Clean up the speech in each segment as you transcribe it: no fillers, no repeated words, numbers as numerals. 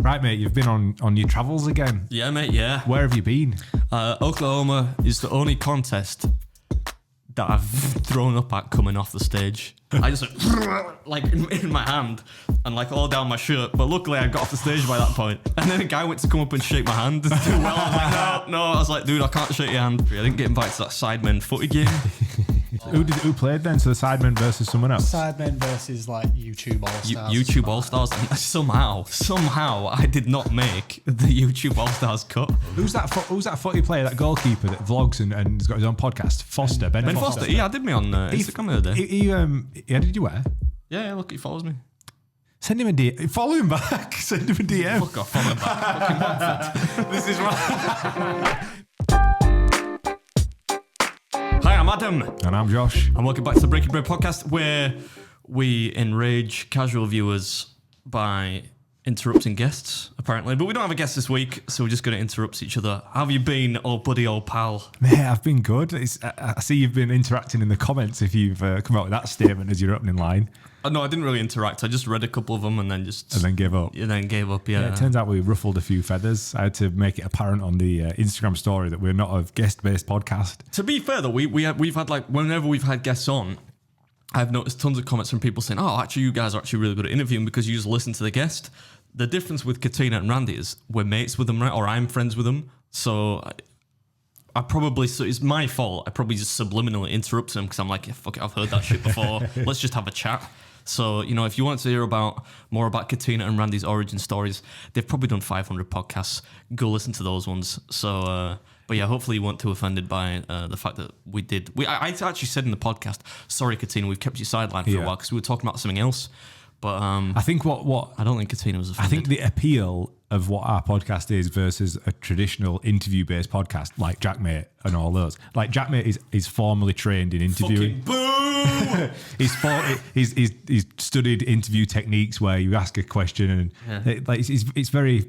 Right, mate, you've been on your travels again. Yeah, mate, yeah. Where have you been? Oklahoma is the only contest that I've thrown up at coming off the stage. I just went, like in my hand and like all down my shirt. But luckily I got off the stage by that point. And then a guy went to come up and shake my hand. Well, I was like, no. I was like, dude, I can't shake your hand. I didn't get invited to that Sidemen footy game. Who played then? So the Sidemen versus someone else? Sidemen versus like YouTube All-Stars. YouTube All-Stars. And somehow I did not make the YouTube All-Stars cut. Who's that footy player, that goalkeeper that vlogs and has got his own podcast? Foster, Ben Foster. Yeah, I did me on Instagram the other day. Yeah, did you wear? Yeah, look, he follows me. Send him a DM. Follow him back. Send him a DM. Fuck off, follow him back. Fucking This is right. Hi, I'm Adam. And I'm Josh. And welcome back to the Breaking Bread podcast, where we enrage casual viewers by interrupting guests, apparently. But we don't have a guest this week, so we're just going to interrupt each other. How have you been, old buddy, old pal? Mate, I've been good. I see you've been interacting in the comments if you've come out with that statement as your opening line. No, I didn't really interact. I just read a couple of them and then gave up. Yeah, then gave up, yeah. It turns out we ruffled a few feathers. I had to make it apparent on the Instagram story that we're not a guest-based podcast. To be fair, though, we've had, like, whenever we've had guests on, I've noticed tons of comments from people saying, oh, actually, you guys are actually really good at interviewing because you just listen to the guest. The difference with Katina and Randy is we're mates with them, right? Or I'm friends with them. So so it's my fault. I probably just subliminally interrupt them because I'm like, yeah, fuck it, I've heard that shit before. Let's just have a chat. So, you know, if you want to hear more about Katina and Randy's origin stories, they've probably done 500 podcasts. Go listen to those ones. So, but yeah, hopefully you weren't too offended by the fact that I actually said in the podcast, sorry, Katina, we've kept you sidelined for a while because we were talking about something else. But I think what I don't think Katina was offended. I think the appeal of what our podcast is versus a traditional interview-based podcast like Jackmate and all those. Like Jackmate is formally trained in interviewing. Fucking boo! he's studied interview techniques where you ask a question and it's very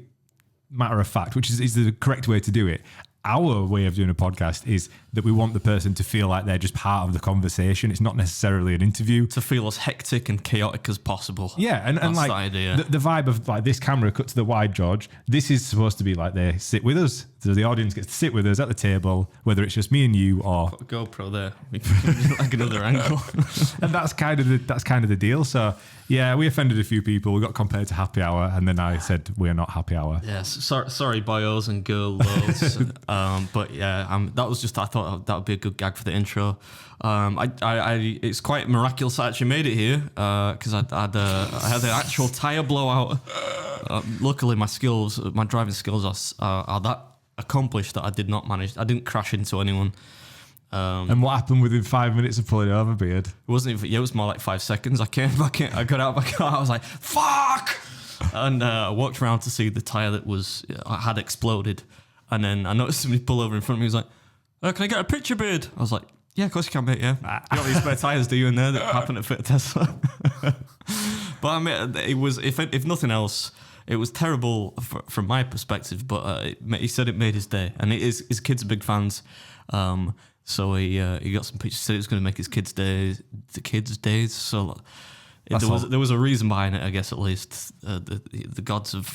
matter of fact, which is the correct way to do it. Our way of doing a podcast is that we want the person to feel like they're just part of the conversation. It's not necessarily an interview. To feel as hectic and chaotic as possible. Yeah, and like the idea. The vibe of like this camera cut to the wide, George, this is supposed to be like they sit with us. So the audience gets to sit with us at the table, whether it's just me and you or Got a GoPro there. Like another angle. And that's kind of the deal. So yeah, we offended a few people. We got compared to Happy Hour, and then I said we're not Happy Hour. Yes, sorry, boyos and girls. But yeah, that was just, I thought that would be a good gag for the intro. It's quite miraculous I actually made it here because I had an actual tire blowout. Luckily, my driving skills are that accomplished that I didn't crash into anyone. And what happened within 5 minutes of pulling over, Beard? It wasn't even, it was more like 5 seconds. I came back in, I got out of my car, I was like, fuck! And I walked around to see the tyre that had exploded. And then I noticed somebody pull over in front of me. He was like, can I get a picture, Beard? I was like, yeah, of course you can, mate, yeah. You got these spare tyres, do you, in there that happen to fit a Tesla? But I mean, it was, if nothing else, it was terrible from my perspective, but he said it made his day. And his kids are big fans. So he got some pictures, said it was going to make his kids' days. So there was a reason behind it, I guess, at least. The gods of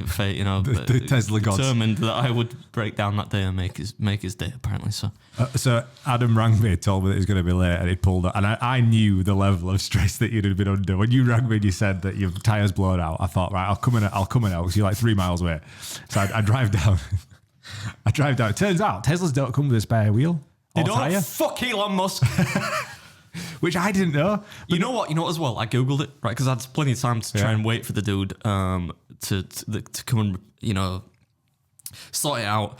fate, you know, the Tesla gods determined that I would break down that day and make his day, apparently. So Adam rang me, told me that he was going to be late, and he pulled up. And I knew the level of stress that you'd have been under. When you rang me and you said that your tyre's blown out, I thought, right, I'll come in out because you're like 3 miles away. So I drive down. It turns out Teslas don't come with a spare wheel. They don't. Tire. Fuck Elon Musk. Which I didn't know. But you know what as well? I Googled it, right? Because I had plenty of time to try and wait for the dude to come and, you know, sort it out.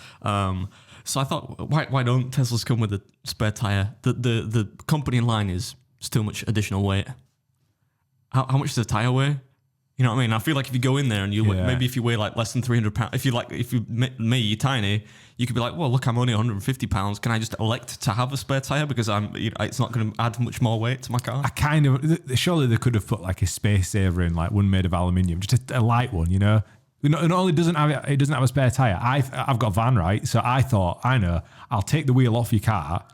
So I thought, why don't Teslas come with a spare tire? The company line is too much additional weight. How much does a tire weigh? You know what I mean? I feel like if you go in there and maybe if you weigh like less than 300 pounds, if you're tiny, you could be like, well, look, I'm only 150 pounds. Can I just elect to have a spare tire because it's not going to add much more weight to my car? Surely they could have put like a space saver in, like one made of aluminium, just a light one, you know? Not only doesn't have a spare tire. I've got a van, right? So I thought, I'll take the wheel off your car,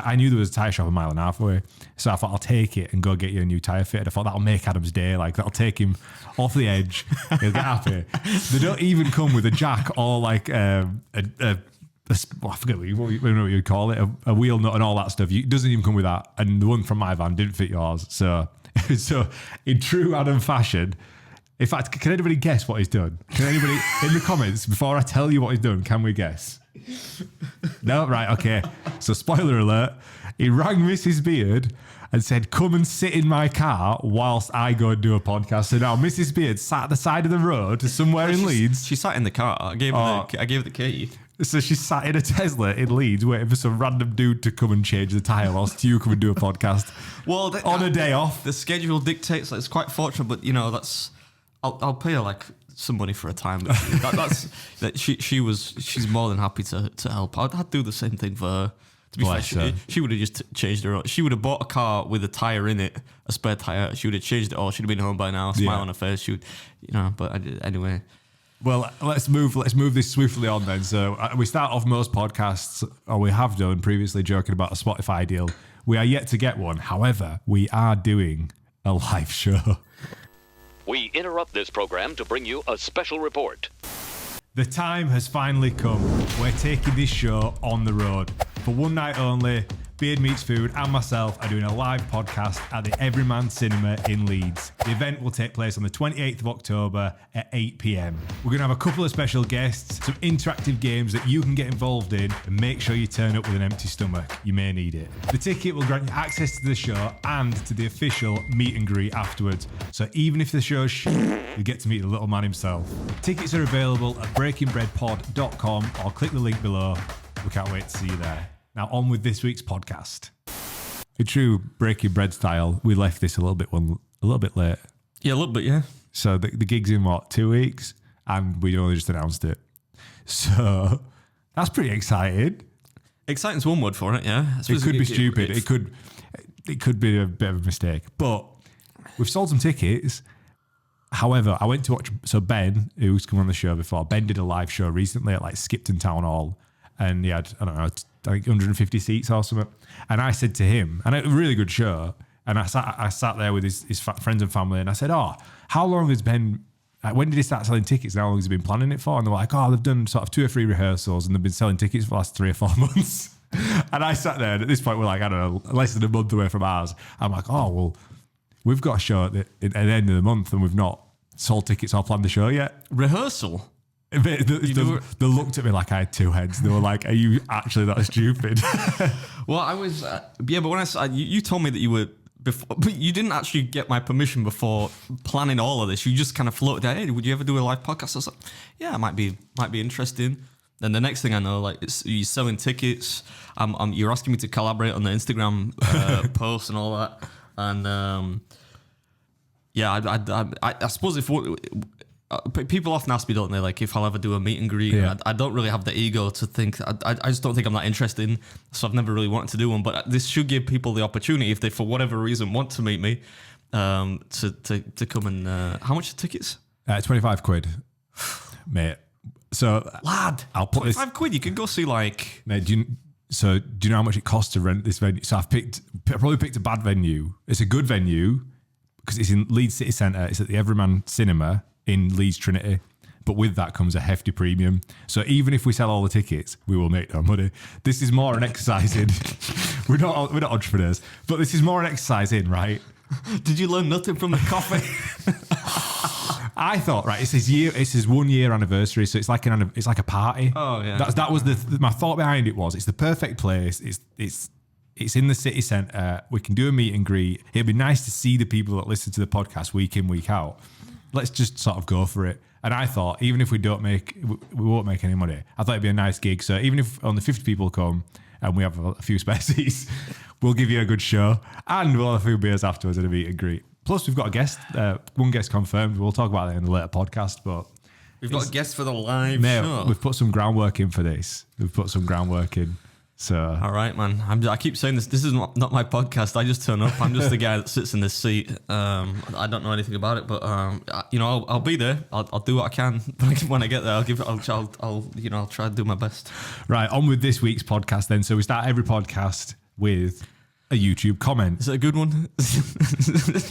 I knew there was a tyre shop a mile and a half away. So I thought I'll take it and go get you a new tyre fitted. I thought that'll make Adam's day. Like that'll take him off the edge. He'll get happy. They don't even come with a jack or like I forget what you'd call it, a wheel nut and all that stuff. It doesn't even come with that. And the one from my van didn't fit yours. So in true Adam fashion, in fact, can anybody guess what he's done? Can anybody in the comments, before I tell you what he's done, can we guess? No? Right, okay. So spoiler alert, he rang Mrs. Beard and said, come and sit in my car whilst I go and do a podcast. So now Mrs. Beard sat at the side of the road somewhere in Leeds. She sat in the car. I gave her the key. So she sat in a Tesla in Leeds waiting for some random dude to come and change the tyre whilst you come and do a podcast. Well, on a day off. The schedule dictates that. It's quite fortunate, but you know, I'll pay her like some money for a time. But she's more than happy to help. I'd do the same thing for her. To be fair, she would have just changed her own. She would have bought a car with a tyre in it, a spare tyre. She would have changed it all. She'd have been home by now, smile on her face. She would, but anyway. Well, let's move this swiftly on then. So we start off most podcasts, or we have done previously, joking about a Spotify deal. We are yet to get one. However, we are doing a live show. We interrupt this program to bring you a special report. The time has finally come. We're taking this show on the road. For one night only, Beard Meats Food and myself are doing a live podcast at the Everyman Cinema in Leeds. The event will take place on the 28th of October at 8 p.m. We're going to have a couple of special guests, some interactive games that you can get involved in, and make sure you turn up with an empty stomach. You may need it. The ticket will grant you access to the show and to the official meet and greet afterwards. So even if the show's shit, you get to meet the little man himself. Tickets are available at breakingbreadpod.com or click the link below. We can't wait to see you there. Now on with this week's podcast. In true Breaking Bread style, we left this a little bit late. Yeah, a little bit, yeah. So the gig's in 2 weeks, and we only just announced it. So that's pretty exciting. Exciting's one word for it, yeah. It could be stupid. It could be a bit of a mistake. But we've sold some tickets. However, I went to watch. So Ben, who's come on the show before, Ben did a live show recently at Skipton Town Hall, and he had I think 150 seats or something. And I said to him, and a really good show. And I sat there with his friends and family, and I said, "Oh, how long has Ben? When did he start selling tickets? And how long has he been planning it for?" And they were like, "Oh, they've done sort of 2 or 3 rehearsals, and they've been selling tickets for the last 3 or 4 months." And I sat there, and at this point, we're like, I don't know, less than a month away from ours. I'm like, "Oh, well, we've got a show at the end of the month, and we've not sold tickets or planned the show yet." Rehearsal. They looked at me like I had 2 heads. They were like, "Are you actually that stupid?" Well, I was, but when you told me that you were before, but you didn't actually get my permission before planning all of this. You just kind of floated out, "Hey, would you ever do a live podcast?" I was like, "Yeah, it might be interesting." Then the next thing I know, you're selling tickets. You're asking me to collaborate on the Instagram posts and all that, and I suppose if people often ask me, don't they, if I'll ever do a meet and greet. Yeah. I don't really have the ego to think. I just don't think I'm that interested, so I've never really wanted to do one. But this should give people the opportunity, if they for whatever reason want to meet me, to come and. How much are tickets? 25 quid, mate. So lad, I'll put 25 quid. You can go see Mate, do you know how much it costs to rent this venue? So I've probably picked a bad venue. It's a good venue because it's in Leeds City Centre. It's at the Everyman Cinema in Leeds Trinity, but with that comes a hefty premium. So even if we sell all the tickets, we will make no money. This is more an exercise in. we're not entrepreneurs, but this is more an exercise in, right? Did you learn nothing from the coffee? I thought, right, it's his 1 year anniversary, so it's like a party. Oh yeah. That was my thought behind it. Was it's the perfect place. It's in the city centre. We can do a meet and greet. It'd be nice to see the people that listen to the podcast week in, week out. Let's just sort of go for it. And I thought, even if we won't make any money, I thought it'd be a nice gig. So even if only 50 people come and we have a few spare seats, we'll give you a good show, and we'll have a few beers afterwards and a meet and greet. Plus, we've got a guest, one guest confirmed. We'll talk about it in a later podcast, but we've got a guest for the live show. We've put some groundwork in for this. So So All right, man. I keep saying this. This is not my podcast. I just turn up. I'm just the guy that sits in this seat. I don't know anything about it, but I'll be there. I'll do what I can when I get there. I'll try to do my best. right, on with this week's podcast then. So we start every podcast with a YouTube comment. Is it a good one?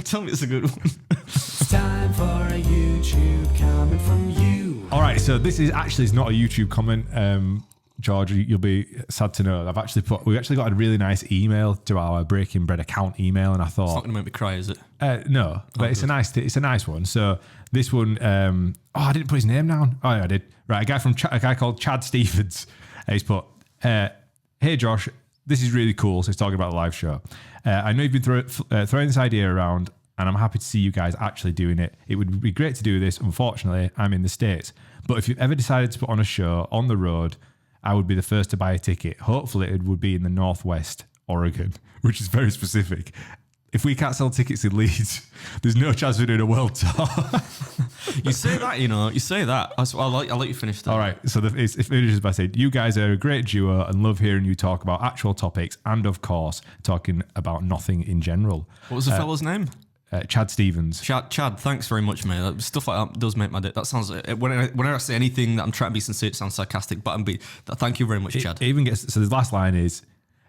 Tell me it's a good one. It's time for a YouTube comment from you. All right, so this is not a YouTube comment. George, you'll be sad to know we actually got a really nice email to our Breaking Bread account email, and I thought It's not going to make me cry, is it? no, but it's a nice one. So this one, I didn't put his name down. Oh yeah, I did. Right, a guy called Chad Stevens. He's put, "Hey Josh, this is really cool." So he's talking about the live show. I know you've been throwing this idea around, and I'm happy to see you guys actually doing it. It would be great to do this. Unfortunately, I'm in the States, but if you've ever decided to put on a show on the road, I would be the first to buy a ticket. Hopefully it would be in the Northwest Oregon, which is very specific. If we can't sell tickets in Leeds, there's no chance we're doing a world tour. You say that, you say that. I'll let you finish that. All right. So it finishes by saying, you guys are a great duo and love hearing you talk about actual topics and, of course, talking about nothing in general. What was the fellow's name? Chad Stevens. Chad, thanks very much, mate. Stuff like that does make my day. That sounds whenever I say anything that I'm trying to be sincere, it sounds sarcastic. But thank you very much, Chad. It even gets so. The last line is,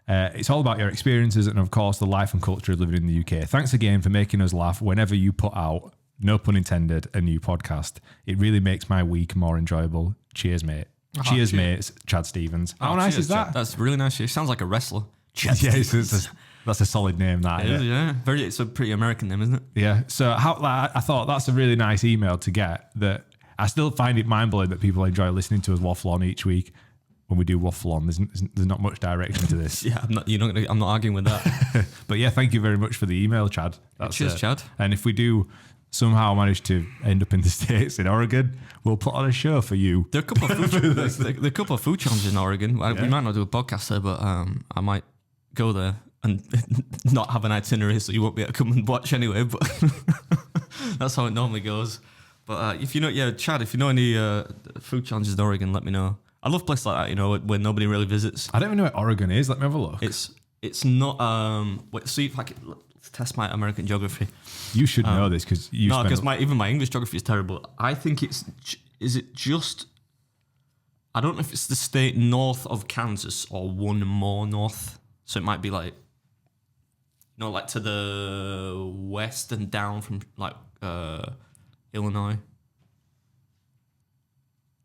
it's all about your experiences and, of course, the life and culture of living in the UK. Thanks again for making us laugh whenever you put out, no pun intended, a new podcast. It really makes my week more enjoyable. Cheers, mate. Cheers, mates. Chad Stevens. How nice is that? Chad. That's really nice. It sounds like a wrestler. Chad Yeah, Stevens. that's a solid name. That It is, yeah. It's a pretty American name, isn't it? Yeah. So I thought that's a really nice email to get. That I still find it mind blowing that people enjoy listening to us waffle on each week. When we do waffle on, there's not much direction to this. Yeah, I'm not arguing with that. But yeah, thank you very much for the email, Chad. Cheers, Chad. And if we do somehow manage to end up in the States in Oregon, we'll put on a show for you. There are a couple of food challenges in Oregon. We might not do a podcast there, but I might go there and not have an itinerary, so you won't be able to come and watch anyway. But that's how it normally goes. But if you know, Chad, if you know any food challenges in Oregon, let me know. I love places like that, where nobody really visits. I don't even know where Oregon is. Let me have a look. It's not. See if I can test my American geography. You should know this because even my English geography is terrible. I think is it just? I don't know if it's the state north of Kansas or one more north. So it might be like to the west and down from Illinois.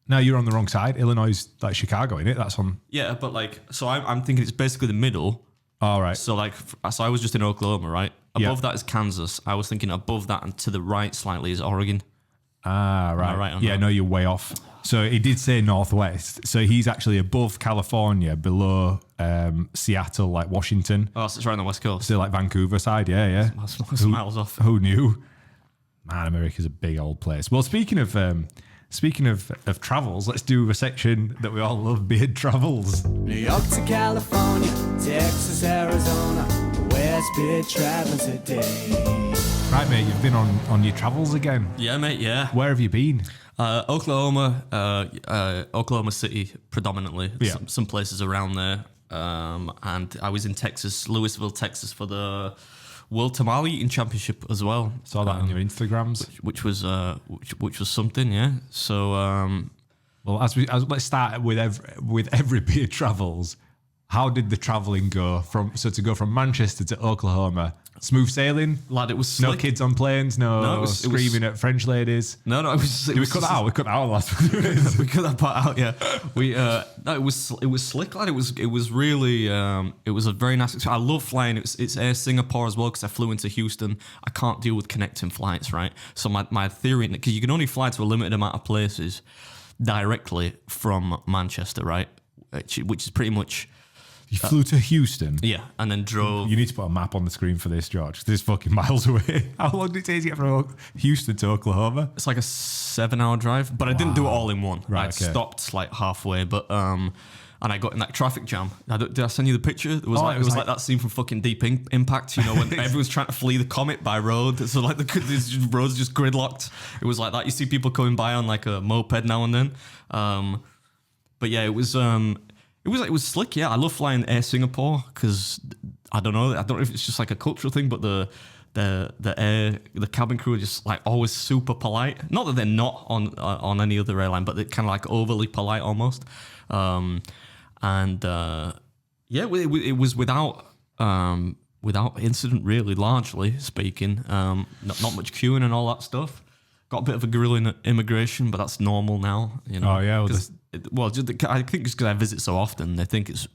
No, you're on the wrong side. Illinois is like Chicago, isn't it? That's on. Yeah, but so I'm thinking it's basically the middle. All right. So so I was just in Oklahoma, right? Above that is Kansas. I was thinking above that and to the right slightly is Oregon. Ah, right. Am I right? Yeah, no, you're way off. So he did say Northwest. So he's actually above California, below Seattle, like Washington. Oh, so it's right on the West Coast. So like Vancouver side, yeah. Miles off. Who knew? Man, America's a big old place. Well, speaking of travels, let's do a section that we all love, Beard Travels. New York to California, Texas, Arizona, where's Beard traveling today? Right, mate, you've been on your travels again. Yeah, mate, yeah. Where have you been? Oklahoma, Oklahoma City predominantly. Yeah. Some places around there. And I was in Texas, Louisville, Texas for the World Tamale Eating Championship as well. Saw that on your Instagrams. Which was something, yeah. So well, let's start with every Beard Travels. How did the travelling go to go from Manchester to Oklahoma? Smooth sailing, lad. It was slick. No kids on planes. No, screaming at French ladies. No. It was. We cut that out. We cut that out last week. We cut that part out. Yeah. It was slick, lad. It was really. It was a very nice. I love flying. It's Air Singapore as well because I flew into Houston. I can't deal with connecting flights, right? So my theory, because you can only fly to a limited amount of places directly from Manchester, right? Which is pretty much. You flew to Houston? Yeah, and then drove... You need to put a map on the screen for this, George. This is fucking miles away. How long did it take to get from Houston to Oklahoma? It's like a 7-hour drive, but I didn't do it all in one. Right, I stopped like halfway, but and I got in that traffic jam. Did I send you the picture? It was like that scene from fucking Deep Impact, when everyone's trying to flee the comet by road. So like the roads just gridlocked. It was like that. You see people coming by on like a moped now and then. But yeah, it was It was slick. Yeah, I love flying Air Singapore because I don't know if it's just like a cultural thing, but the cabin crew are just like always super polite. Not that they're not on any other airline, but they're kind of like overly polite almost. It was without incident really, largely speaking. Not much queuing and all that stuff. Got a bit of a guerrilla immigration, but that's normal now. You know. Oh yeah. I think it's because I visit so often. They think it's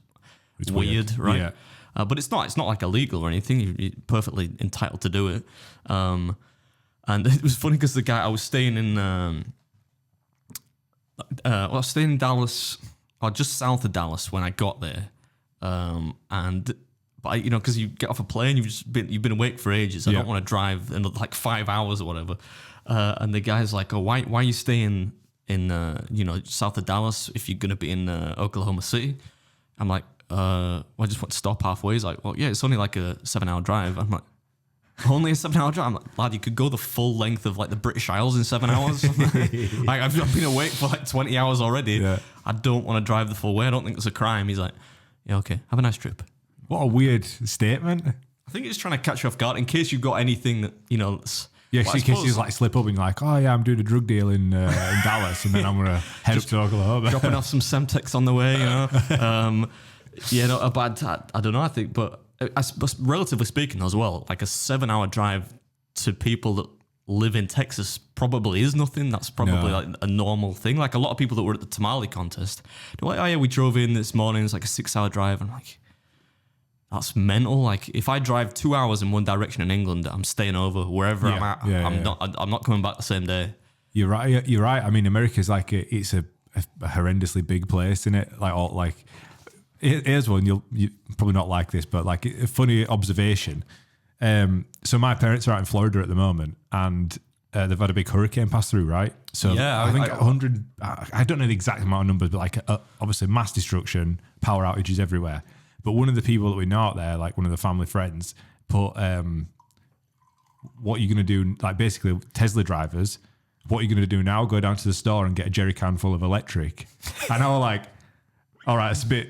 weird, right? Yeah. But it's not like illegal or anything. You're perfectly entitled to do it. And it was funny because the guy I was staying in, I was staying in Dallas, or just south of Dallas when I got there. But because you get off a plane, you've been awake for ages. I don't want to drive in like 5 hours or whatever. And the guy's like, "Oh, why are you staying in south of Dallas if you're gonna be in Oklahoma City?" I'm like, "I just want to stop halfway." He's like, "Well, yeah, it's only like a 7-hour drive." I'm like, "Only a 7-hour drive?" I'm like, "Lad, you could go the full length of like the British Isles in 7 hours." Like I've been awake for like 20 hours already. Yeah. I don't want to drive the full way. I don't think it's a crime. He's like, "Yeah, okay, have a nice trip." What a weird statement. I think he's trying to catch you off guard in case you've got anything that that's, yeah, in case you like slip up and you're like, "Oh yeah, I'm doing a drug deal in Dallas, and then I'm gonna head up to Oklahoma, dropping off some Semtex on the way." But I don't know. I think, but relatively speaking as well, like a 7-hour drive to people that live in Texas probably is nothing. That's probably like a normal thing. Like a lot of people that were at the tamale contest, they're like, "Oh yeah, we drove in this morning. It's like a 6-hour drive." I'm like, that's mental. Like if I drive 2 hours in one direction in England, I'm staying over wherever I'm at. I'm not coming back the same day. You're right. You're right. I mean, America's like it's a horrendously big place, isn't it? Here's one you probably not like this, but like a funny observation. So my parents are out in Florida at the moment, and they've had a big hurricane pass through, right? So I think 100. I don't know the exact amount of numbers, but like obviously mass destruction, power outages everywhere. But one of the people that we know out there, like one of the family friends, put what you're going to do, like basically Tesla drivers, what you're going to do now, go down to the store and get a jerry can full of electric. And I was like, all right, it's a bit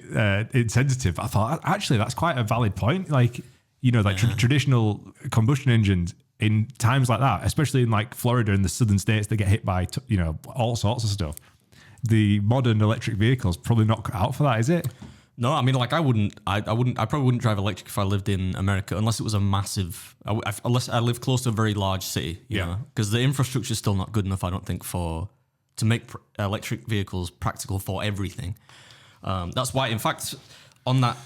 insensitive. I thought, actually, that's quite a valid point. Like, traditional combustion engines in times like that, especially in like Florida and the southern states that get hit by, all sorts of stuff. The modern electric vehicle's probably not cut out for that, is it? No, I mean, like I probably wouldn't drive electric if I lived in America unless it was a massive, unless I live close to a very large city, you know, because the infrastructure is still not good enough, I don't think, to make electric vehicles practical for everything. That's why, in fact, on that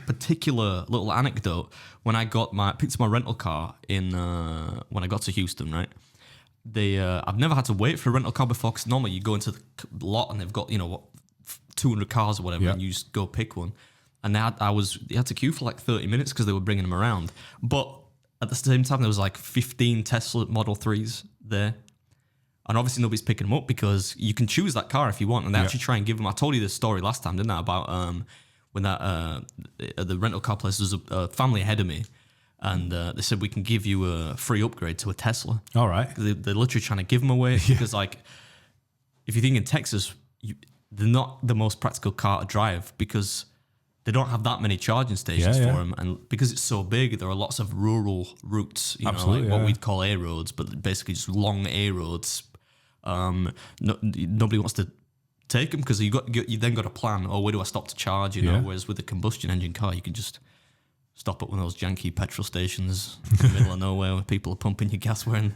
particular little anecdote, when I picked up my rental car when I got to Houston, right? I've never had to wait for a rental car before, because normally you go into the lot and they've got 200 cars or whatever, and you just go pick one. And you had to queue for like 30 minutes because they were bringing them around. But at the same time, there was like 15 Tesla Model 3s there. And obviously nobody's picking them up because you can choose that car if you want. And they actually try and give them. I told you this story last time, didn't I? About when the rental car place was a family ahead of me. And they said, we can give you a free upgrade to a Tesla. All right. They're literally trying to give them away. Because like, if you think in Texas, they're not the most practical car to drive because they don't have that many charging stations for them. And because it's so big, there are lots of rural routes, what we'd call A roads, but basically just long A roads. Nobody wants to take them because you then got to plan, where do I stop to charge, whereas with a combustion engine car, you can just stop at one of those janky petrol stations in the middle of nowhere where people are pumping your gas wearing,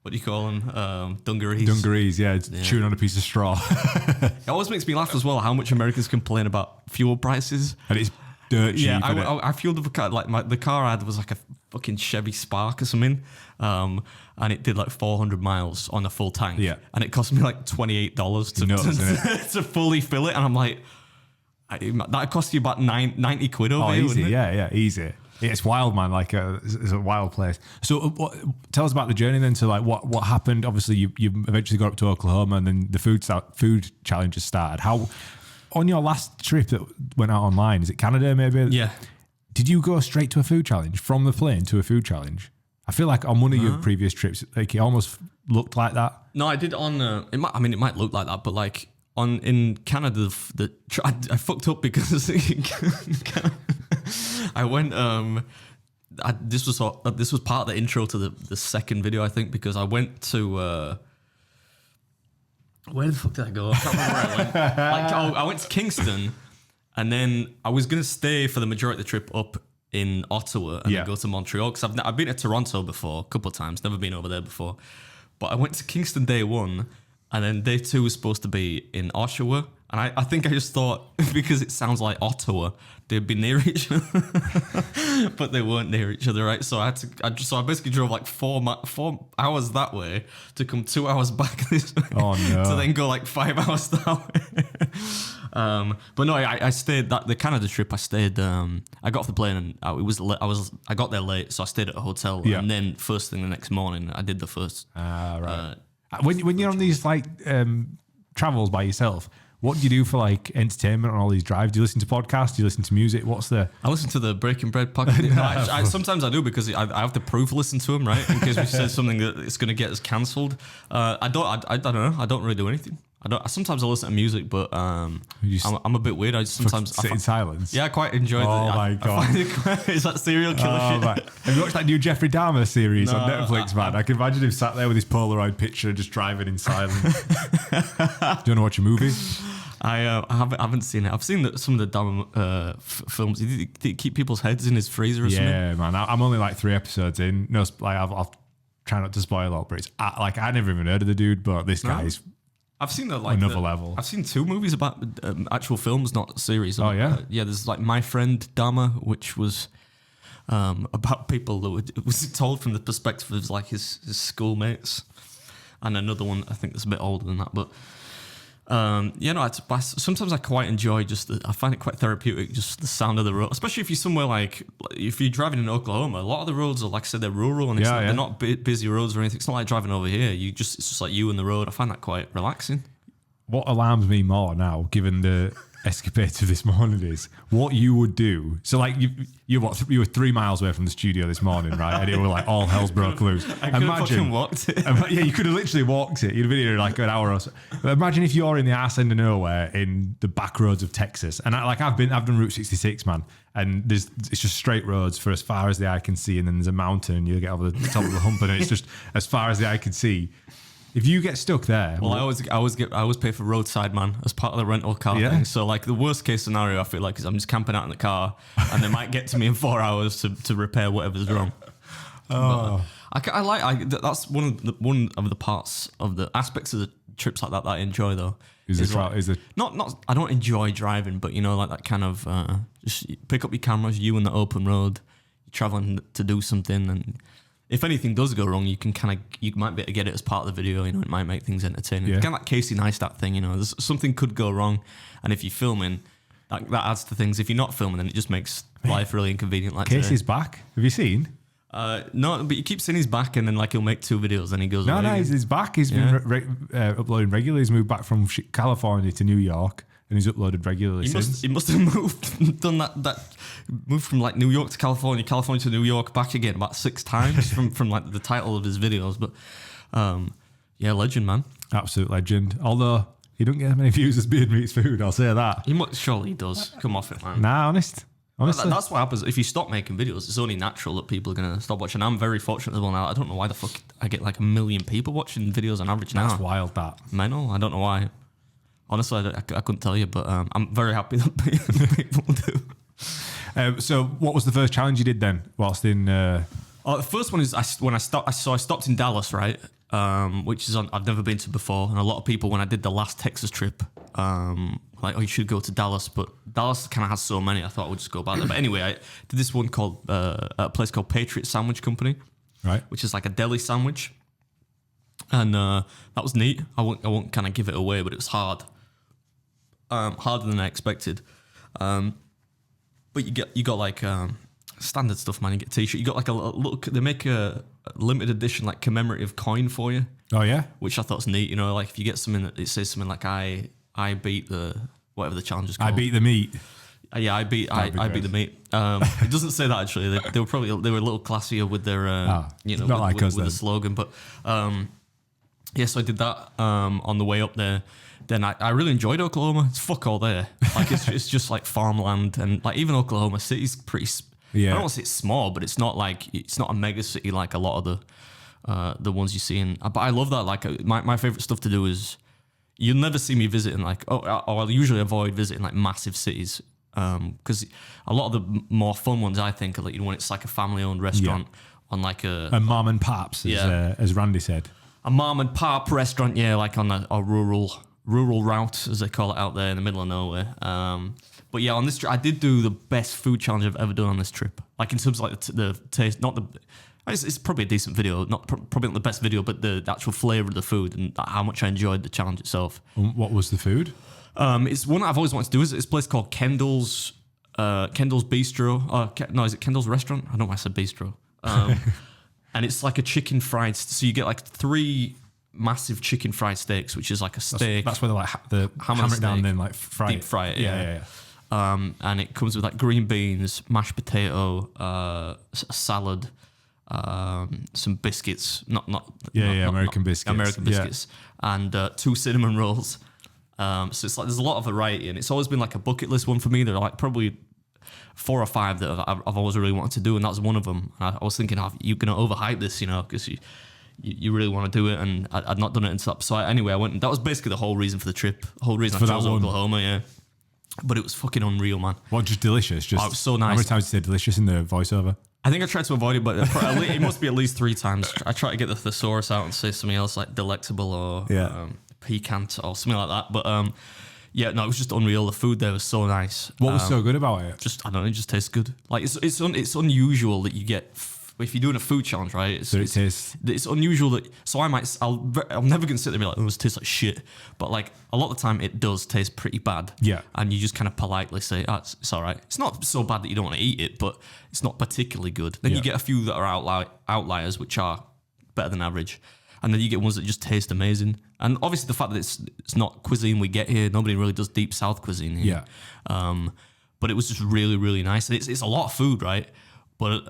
what do you call them? Dungarees. Dungarees, chewing on a piece of straw. It always makes me laugh as well how much Americans complain about fuel prices. And it's dirt cheap. Yeah, I fueled the car, like the car I had was like a fucking Chevy Spark or something. And it did like 400 miles on a full tank. Yeah. And it cost me like $28 to fully fill it. And I'm like, that cost you about 90 quid over here, easy, wouldn't it? Yeah, easy. It's wild, man. Like it's a wild place. So, tell us about the journey then. To like what happened. Obviously, you eventually got up to Oklahoma, and then the food challenges started. How on your last trip that went out online? Is it Canada? Maybe. Yeah. Did you go straight to a food challenge from the plane to a food challenge? I feel like on one of your previous trips, like it almost looked like that. No, I did on. It might look like that, but like in Canada, I fucked up because I went. This was part of the intro to the second video, I think, because I went to. Where the fuck did I go? I can't remember where I went. I went to Kingston, and then I was gonna stay for the majority of the trip up in Ottawa and then go to Montreal, because I've been to Toronto before a couple of times, never been over there before. But I went to Kingston day one, and then day two was supposed to be in Oshawa. And I think I just thought, because it sounds like Ottawa, they'd be near each other, but they weren't near each other, right? So I basically drove like 4 hours that way to come 2 hours back this way. Oh no! To then go like 5 hours that way. But no, I stayed the Canada trip. I stayed. I got off the plane and I got there late, so I stayed at a hotel. Yeah. And then first thing the next morning, I did the first. Right. When you're on these like travels by yourself, what do you do for like entertainment on all these drives? Do you listen to podcasts? Do you listen to music? I listen to the Breaking Bread podcast. Sometimes I do, because I have to proof listen to them, right? In case we say something that it's going to get us cancelled. I don't know. I don't really do anything. Sometimes I listen to music, but I'm a bit weird. I sometimes sit in silence. Yeah, I quite enjoy it. Oh my god! Is that serial killer shit? Right. Have you watched that new Jeffrey Dahmer series on Netflix, man? I can imagine him sat there with his Polaroid picture, just driving in silence. Do you want to watch a movie? I haven't seen it. I've seen some of the Dahmer films. Did he keep people's heads in his freezer or something? Yeah, man. I'm only like 3 episodes in. No, like I'll try not to spoil all, but it's like I never even heard of the dude, but this guy's. I've seen another level. I've seen 2 movies about actual films, not series. Oh yeah, yeah. There's like My Friend Dahmer, which was about people that it was told from the perspective of like his schoolmates, and another one I think that's a bit older than that. But sometimes I quite enjoy I find it quite therapeutic, just the sound of the road, especially if you're somewhere like if you're driving in Oklahoma. A lot of the roads are, like I said, they're rural and they're not busy roads or anything. It's not like driving over here. It's just like you and the road. I find that quite relaxing. What alarms me more now, given the escapades of this morning, is what you would do. So like you were 3 miles away from the studio this morning, right? And it was like all hell's broke loose. I could have fucking walked it. Yeah, you could have literally walked it. You'd have been here like an hour or so. But imagine if you're in the arse end of nowhere in the back roads of Texas. And I've done Route 66, man. And it's just straight roads for as far as the eye can see. And then there's a mountain and you get over the top of the hump and it's just as far as the eye can see. If you get stuck there, I always pay for roadside man as part of the rental car thing. So like the worst case scenario, I feel like, is I'm just camping out in the car and they might get to me in 4 hours to repair whatever's wrong. Oh, that's one of the parts of the aspects of the trips like that I enjoy though. Not I don't enjoy driving, but you know, like that kind of just pick up your cameras, you on the open road, you're traveling to do something, and if anything does go wrong, you might be able to get it as part of the video. You know, it might make things entertaining. Yeah. Kind of like Casey Neistat thing. You know, something could go wrong, and if you're filming, that adds to things. If you're not filming, then it just makes life really inconvenient. Like Casey's back. Have you seen? No, but you keep seeing he's back, and then like he'll make 2 videos, and he goes. No, he's back. He's been uploading regularly. He's moved back from California to New York, and he's uploaded regularly since. He must have done that moved from like New York to California to New York, back again about 6 times from like the title of his videos. But legend, man. Absolute legend. Although he don't get as many views as BeardMeatsFood, I'll say that. Surely he does. Come off it, man. Nah, honestly. That's what happens if you stop making videos. It's only natural that people are going to stop watching. I'm very fortunate as well now. I don't know why the fuck I get like 1 million people watching videos on average now. That's wild, that. Mental. I don't know why. Honestly, I couldn't tell you, but I'm very happy that people do. So what was the first challenge you did then whilst in... The first one is I stopped in Dallas, right? Which is I've never been to before. And a lot of people, when I did the last Texas trip, like, you should go to Dallas. But Dallas kind of has so many, I thought I would just go back there. But anyway, I did this one called a place called Patriot Sandwich Company. Right. Which is like a deli sandwich. And that was neat. I won't kind of give it away, but it was hard. Harder than I expected. But you got like standard stuff, man. You get a t-shirt. You got like a little. They make a limited edition like commemorative coin for you. Oh yeah, which I thought was neat. You know, like if you get something that it says something like I beat the whatever the challenge is called. I beat the meat. Yeah, I beat the meat. It doesn't say that actually. They were a little classier with their not like with the slogan, but. Yeah, so I did that on the way up there. Then I really enjoyed Oklahoma. It's fuck all there. Like it's just like farmland, and like even Oklahoma City's pretty. I don't want to say it's small, but it's not a mega city like a lot of the ones you see in. But I love that. Like my favorite stuff to do is you'll never see me visiting like or I'll usually avoid visiting like massive cities because a lot of the more fun ones I think are like when it's like a family owned restaurant on like a mom and pops as Randy said. A mom and pop restaurant, like on a rural route, as they call it out there in the middle of nowhere. But yeah, on this trip, I did do the best food challenge I've ever done on this trip. Like in terms of like the taste, not the. It's probably a decent video, probably not the best video, but the actual flavor of the food and how much I enjoyed the challenge itself. What was the food? It's one I've always wanted to do. It's a place called Kendall's Bistro. No, is it Kendall's Restaurant? I don't know why I said bistro. And it's like a chicken fried. So you get like 3 massive chicken fried steaks, which is like a steak. That's where they like the hammer it down and then like deep fry it. Yeah. And it comes with like green beans, mashed potato, a salad, some biscuits. American biscuits. And 2 cinnamon rolls. So it's like there's a lot of variety, and it's always been like a bucket list one for me. They're like probably 4 or 5 that I've always really wanted to do, and that's one of them. And I was thinking, you're going to overhype this, because you really want to do it, and I'd not done it until. So anyway, I went, and that was basically the whole reason for the trip. The whole reason I chose Oklahoma, yeah. But it was fucking unreal, man. What, just delicious? Just it was so nice. How many times did you say delicious in the voiceover? I think I tried to avoid it, but it must be at least 3 times. I try to get the thesaurus out and say something else like delectable or piquant or something like that. But yeah, no, it was just unreal. The food there was so nice. What was so good about it? Just, I don't know, it just tastes good. Like it's unusual that you get if you're doing a food challenge, right? It's unusual that I'm never gonna sit there and be like, oh, this tastes like shit. But like a lot of the time, it does taste pretty bad. Yeah, and you just kind of politely say, it's all right. It's not so bad that you don't want to eat it, but it's not particularly good. Then you get a few that are outliers, which are better than average. And then you get ones that just taste amazing. And obviously the fact that it's not cuisine we get here, nobody really does deep South cuisine here. Yeah. But it was just really, really nice. And it's a lot of food, right? But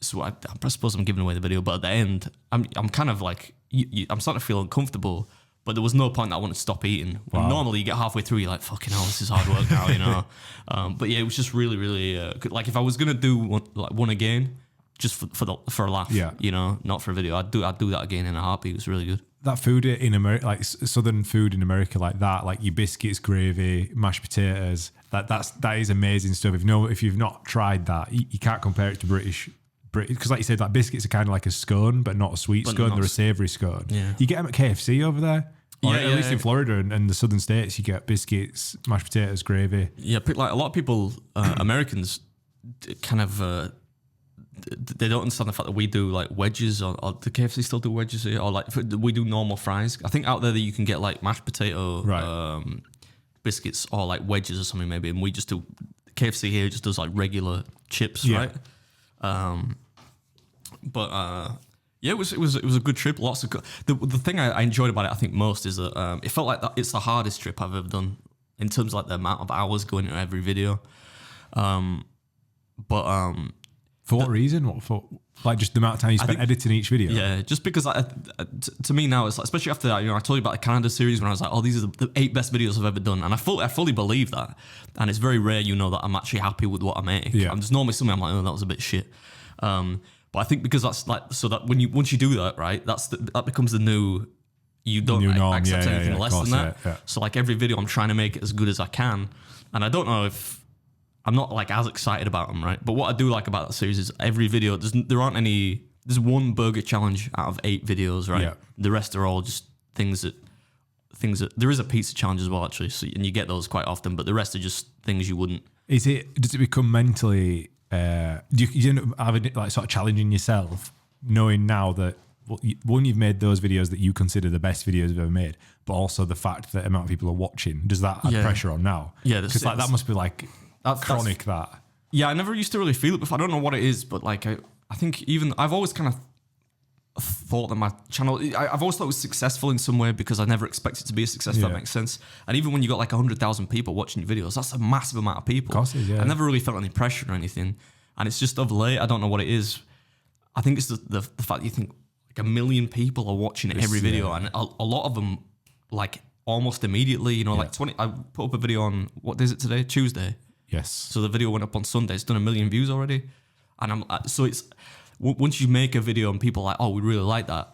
so I suppose I'm giving away the video. But at the end, I'm kind of like, I'm starting to feel uncomfortable. But there was no point that I wanted to stop eating. Wow. Normally you get halfway through, you're like, fucking hell, this is hard work now, But yeah, it was just really, really good. Like if I was going to do one again, just for a laugh, not for a video. I'd do that again in a heartbeat. It was really good. That food in America, like southern food in America, like that, like your biscuits, gravy, mashed potatoes, that is amazing stuff. If you've not tried that, you can't compare it to British, because like you said, like biscuits are kind of like a scone, but not a sweet scone. They're a savoury scone. Yeah. You get them at KFC over there. Or at least in Florida and the southern states, you get biscuits, mashed potatoes, gravy. Yeah, like a lot of people, Americans, kind of. They don't understand the fact that we do like wedges, or the KFC still do wedges here, or like we do normal fries. I think out there that you can get like mashed potato biscuits or like wedges or something maybe, and we just do KFC here just does like regular chips, right? Yeah, it was a good trip. Lots of the thing I enjoyed about it, I think most, is that it felt like it's the hardest trip I've ever done in terms of like the amount of hours going into every video. For what reason? For like just the amount of time you spent editing each video? Yeah, just because to me now, it's like, especially after that, I told you about the Canada series when I was like, oh, these are the 8 best videos I've ever done, and I fully believe that, and it's very rare, that I'm actually happy with what I make. Yeah. And there's normally something I'm like, oh, that was a bit shit. But I think because that's like, so that once you do that, right, that becomes the new. You don't accept anything less than that. Yeah. So like every video, I'm trying to make it as good as I can, and I don't know if. I'm not like as excited about them, right? But what I do like about that series is every video, there's one burger challenge out of 8 videos, right? Yeah. The rest are all just things that, there is a pizza challenge as well, actually. So, and you get those quite often, but the rest are just things you wouldn't. Does it become mentally, do you end up having like sort of challenging yourself, knowing now that, one, you've made those videos that you consider the best videos you've ever made, but also the fact that the amount of people are watching, does that add pressure on now? Yeah. Because like that must be like, chronic that. Yeah, I never used to really feel it before. I don't know what it is, but like I think even I've always kind of thought that my channel, I've always thought it was successful in some way because I never expected it to be a success. If that makes sense. And even when you got like 100,000 people watching your videos, that's a massive amount of people. Of course it is, yeah. I never really felt any pressure or anything, and it's just of late. I don't know what it is. I think it's the fact that you think, like 1 million people are watching every video, and a lot of them like almost immediately. You know, like 20. I put up a video on what is it today? Tuesday. Yes. So the video went up on Sunday. It's done 1 million views already, and so it's once you make a video and people are like, oh, we really like that.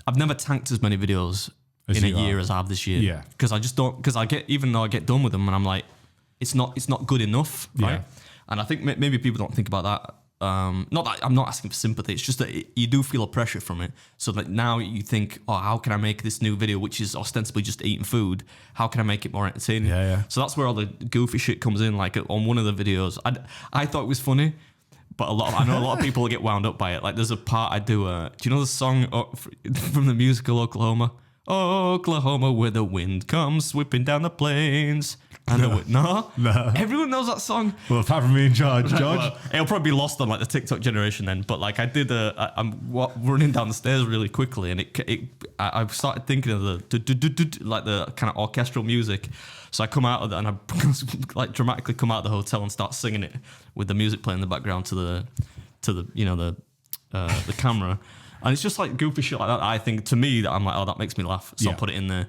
I've never tanked as many videos in a year as I have this year. Yeah. Because I just don't. Because even though I get done with them, and I'm like, it's not good enough, right? Yeah. And I think maybe people don't think about that. Not that I'm not asking for sympathy. It's just that you do feel a pressure from it. So that now you think, oh, how can I make this new video, which is ostensibly just eating food? How can I make it more entertaining? Yeah. So that's where all the goofy shit comes in. Like on one of the videos, I thought it was funny, but I know a lot of people get wound up by it. Like there's a part I do. Do you know the song from the musical Oklahoma? Oklahoma, where the wind comes sweeping down the plains. No. Everyone knows that song. Well, apart from me and George. Well, it'll probably be lost on like the TikTok generation then. But like I did, I'm running down the stairs really quickly, and I started thinking of like the kind of orchestral music. So I come out of that, and I like dramatically come out of the hotel and start singing it with the music playing in the background to the the camera. And it's just like goofy shit like that. I think to me that I'm like, oh, that makes me laugh. So I'll put it in there.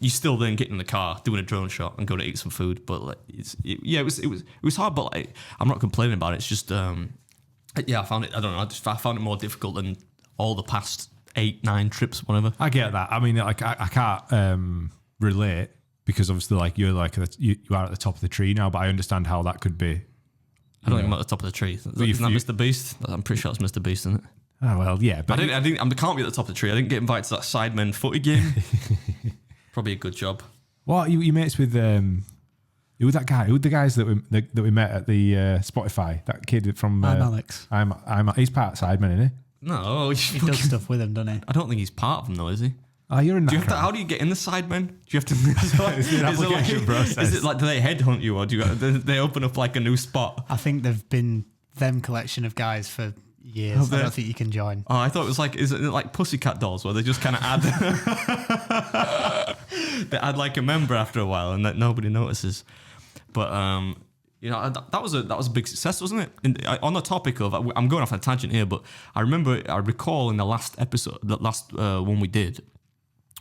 You still then get in the car, doing a drone shot, and go to eat some food. But like, it was hard. But like, I'm not complaining about it. It's just, I found it. I don't know. I found it more difficult than all the past 8-9 trips, whatever. I get that. I mean, like I can't relate because obviously, like you're like you are at the top of the tree now. But I understand how that could be. I don't think I'm at the top of the tree. Isn't that Mr. Beast? I'm pretty sure it's Mr. Beast, isn't it? Oh well, yeah. But I can't be at the top of the tree. I didn't get invited to that Sidemen footy game. Probably a good job. What you mates with? Who was that guy? Who were the guys that we met at the Spotify? That kid from. I'm Alex. He's part of Sidemen, isn't he? No, He does stuff with him, doesn't he? I don't think he's part of them though, is he? Oh, you're in that. How do you get in the Sidemen? Do you have to? It's an application process. Is it like do they headhunt you, or do they open up like a new spot? I think they've been them collection of guys for years. I don't think you can join. Oh, I thought it was like, is it like Pussycat Dolls where they just kind of add, they add like a member after a while and that nobody notices. But that was a big success, wasn't it? On the topic of, I'm going off on a tangent here, but I recall in the last episode, the last one we did,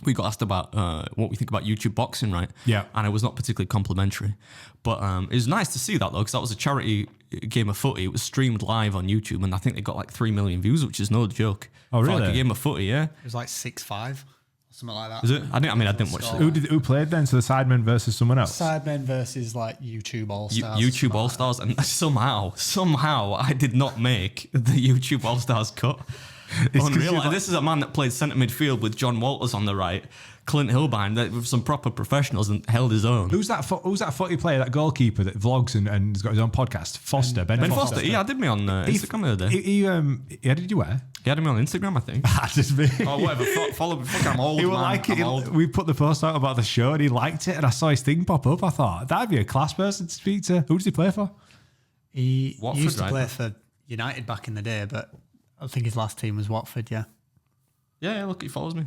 we got asked about what we think about YouTube boxing, right? Yeah. And it was not particularly complimentary. But it was nice to see that, though, because that was a charity game of footy. It was streamed live on YouTube, and I think they got like 3 million views, which is no joke. Oh, really? For like a game of footy, yeah. It was like 6-5, something like that. Is it? I didn't watch it. Who played then? So the Sidemen versus someone else? Sidemen versus like YouTube All-Stars. YouTube All-Stars, and somehow I did not make the YouTube All-Stars cut. Unreal. Like, this is a man that played centre midfield with John Walters on the right, Clint Hill behind, with some proper professionals, and held his own. Who's that footy player, that goalkeeper that vlogs and has got his own podcast? Foster, Ben Foster. Yeah, I did me on Instagram the other day. Yeah, did you wear? He had me on Instagram, I think. That's just me. Oh, whatever. Follow me. Fuck, I'm old, He will man. like I'm it. old. We put the post out about the show and he liked it, and I saw his thing pop up. I thought that'd be a class person to speak to. Who does he play for? He Watford, used to right? play for United back in the day, but I think his last team was Watford, yeah. Yeah, look, he follows me.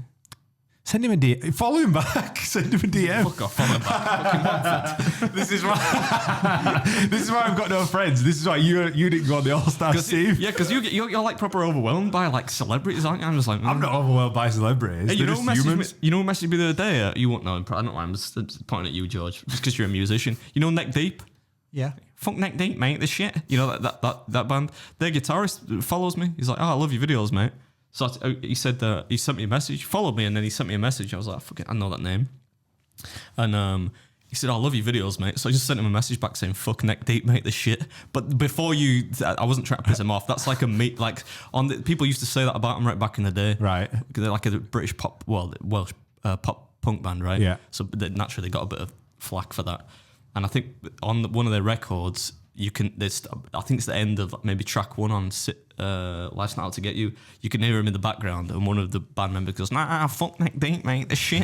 Send him a DM. Follow him back. Send him a DM. Fuck off, follow him back. Fucking Watford. This is why. This is why I've got no friends. This is why you didn't go on the All-Stars team. Yeah, because you're like proper overwhelmed by like celebrities, aren't you? I'm just like, I'm not overwhelmed by celebrities. Hey, They're just humans. you know who messaged me the other day? You won't know him. I don't know why I'm just pointing at you, George, just because you're a musician. You know Neck Deep? Yeah. Fuck Neck Deep, mate. The shit. You know that band? Their guitarist follows me. He's like, oh, I love your videos, mate. So he said he sent me a message, followed me, and then he sent me a message. I was like, fuck it, I know that name. And he said, I love your videos, mate. So I just sent him a message back saying, fuck Neck Deep, mate, the shit. But before I wasn't trying to piss him off. That's like people used to say that about him right back in the day. Right. They're like a British Welsh pop punk band, right? Yeah. So they naturally got a bit of flack for that. And I think on one of their records, I think it's the end of maybe track 1 on Life's Not Out to Get You. You can hear him in the background, and one of the band members goes, nah, fuck Neck Deep, mate, the shit.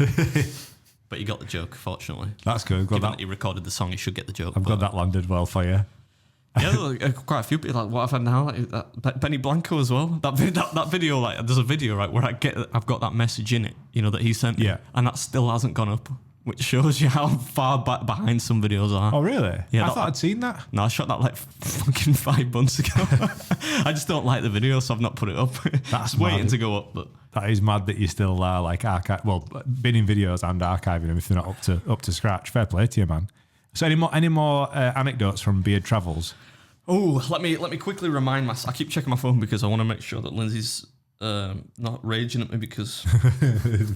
But you got the joke, fortunately. That's good. Given that he recorded the song, you should get the joke. I'm glad that landed well for you. Yeah, quite a few people like what I've had now, like Benny Blanco as well. That video, like there's a video right where I've got that message in it, you know, that he sent me, Yeah. and that still hasn't gone up. which shows you how far back behind some videos are. Oh, really? Yeah, I thought I'd seen that. No, I shot that like fucking 5 months ago. I just don't like the video, so I've not put it up. That's waiting mad. to go up, but That is mad that you still like binning videos and archiving them if they're not up to scratch. Fair play to you, man. So any more anecdotes from Beard Travels? oh, let me quickly remind myself. I keep checking my phone because I want to make sure that Lindsay's not raging at me because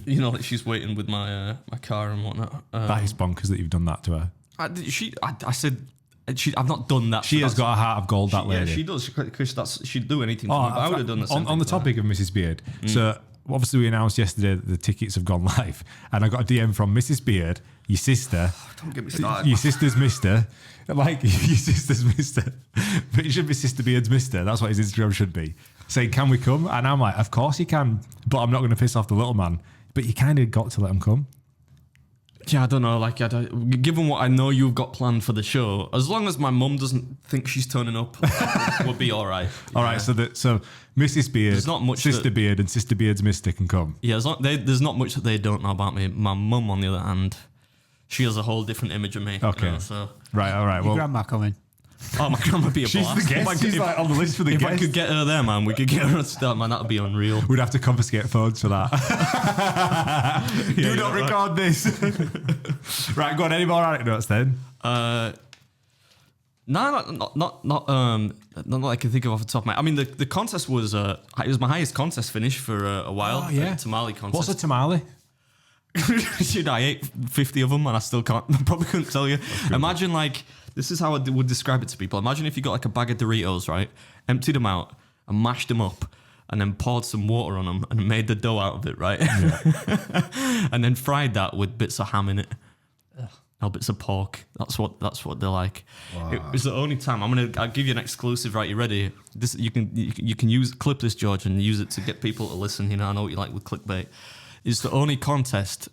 like she's waiting with my my car and whatnot. That is bonkers that you've done that to her. I said I've not done that. She has got a heart of gold, that lady. Yeah, she does. Because she'd do anything for me. But I would have done the same on the thing for her. topic of Mrs. Beard. So obviously we announced yesterday that the tickets have gone live, and I got a DM from Mrs. Beard, your sister. Don't get me started. Your sister's Mister, like your sister's Mister, but it should be Sister Beard's Mister. That's what his Instagram should be. Saying, "Can we come?" And I'm like, "Of course you can," but I'm not going to piss off the little man. But you kind of got to let him come. Yeah, I don't know. Like, given what I know you've got planned for the show, as long as my mum doesn't think she's turning up, we'll be all right. All right, so Mrs. Beard, There's not much Sister Beard, and Sister Beard's Mister can come. Yeah, there's not much that they don't know about me. My mum, on the other hand, she has a whole different image of me. Okay. So, Right, all right. Your Well, grandma coming. oh, my grandma would be a she's blast. the guest. She's like on the list for the If guest. I could get her there, man, we could get her on start, man. That would be unreal. We'd have to confiscate phones for that. Do not record this. Right, go on. Any more anecdotes then? No, not that I can think of off the top of my. I mean, the contest was it was my highest contest finish for a while. Oh, yeah. The tamale contest. What's a tamale? Dude, I ate 50 of them and I still can't. I probably couldn't tell you. Imagine this is how I would describe it to people. Imagine if you got like a bag of Doritos, right? Emptied them out and mashed them up, and then poured some water on them and made the dough out of it, right? Yeah. And then fried that with bits of ham in it. Or bits of pork. That's what they're like. Wow. It was the only time. I'll give you an exclusive. Right, you ready? This you can clip this, George, and use it to get people to listen. You know, I know what you like with clickbait. It's the only contest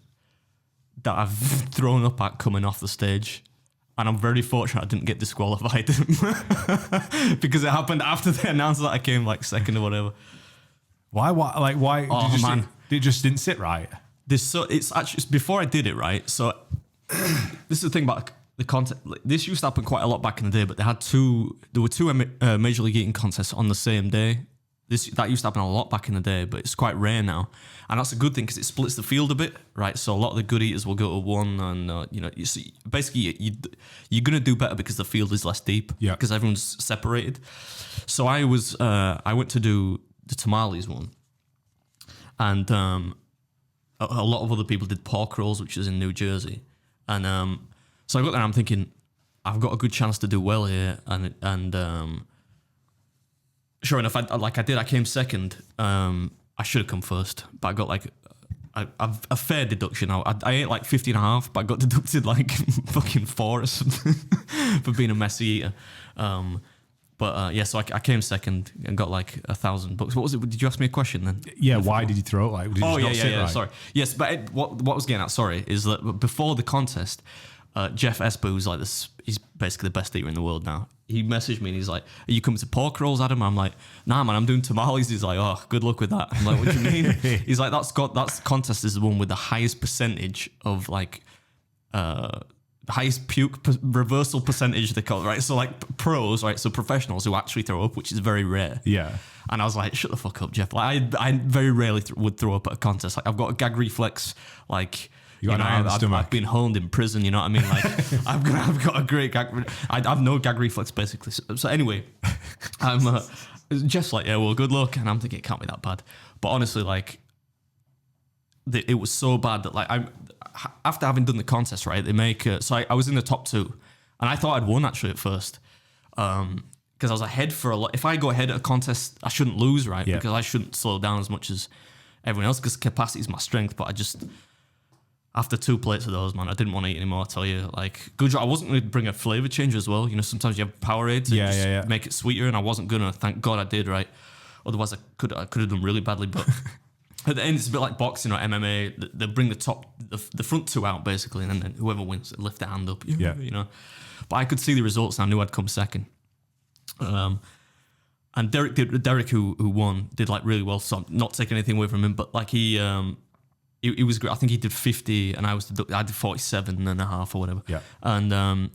that I've thrown up at coming off the stage. And I'm very fortunate I didn't get disqualified because it happened after they announced that I came like second or whatever. Why? Why? Oh, man. It just didn't sit right. It's before I did it, right? So this is the thing about the contest. This used to happen quite a lot back in the day, but there were two Major League Eating contests on the same day. That used to happen a lot back in the day, but it's quite rare now, and that's a good thing because it splits the field a bit, right? So a lot of the good eaters will go to one, and you see, basically you're gonna do better because the field is less deep, yeah, because everyone's separated. So I went to do the tamales one, and a lot of other people did pork rolls, which is in New Jersey, and so I got there and I'm thinking I've got a good chance to do well here, and sure enough, I came second. I should have come first, but I got like a fair deduction. I ate like 50 and a half, but I got deducted like fucking 4 or something for being a messy eater. So I came second and got like $1,000. What was it? Did you ask me a question then? Yeah, why did you throw it? Like, did you just not sit right? Sorry. Yes, but what I was getting at, sorry, is that before the contest, Jeff Esper, who's like this, he's basically the best eater in the world now. He messaged me and he's like, "Are you coming to pork rolls, Adam?" I'm like, "Nah, man, I'm doing tamales." He's like, "Oh, good luck with that." I'm like, "What do you mean?" He's like, "That's contest is the one with the highest percentage of like, the highest puke reversal percentage they call it, right? So like pros, right? So professionals who actually throw up, which is very rare." Yeah. And I was like, "Shut the fuck up, Jeff." Like I very rarely would throw up at a contest. Like I've got a gag reflex, like. I've been honed in prison, you know what I mean? Like, I've got a great gag. I've no gag reflex, basically. So anyway, I'm just like, yeah, well, good luck. And I'm thinking it can't be that bad. But honestly, like, it was so bad that, like, after having done the contest, right, they make, I was in the top 2. And I thought I'd won, actually, at first. Because I was ahead for a lot. If I go ahead at a contest, I shouldn't lose, right? Yeah. Because I shouldn't slow down as much as everyone else, because capacity is my strength. But I just... After 2 plates of those, man, I didn't want to eat anymore, I tell you. Like, good job. I wasn't going to bring a flavour change as well. You know, sometimes you have Powerade to make it sweeter, and I wasn't going to. Thank God I did, right? Otherwise, I could have done really badly. But at the end, it's a bit like boxing or MMA. They bring the front 2 out, basically, and then whoever wins, they lift their hand up. Yeah. You know? But I could see the results, and I knew I'd come second. And Derek, who won, did, like, really well, so I'm not taking anything away from him, but, like, he he was great. I think he did 50 and I did 47 and a half or whatever. Yeah. And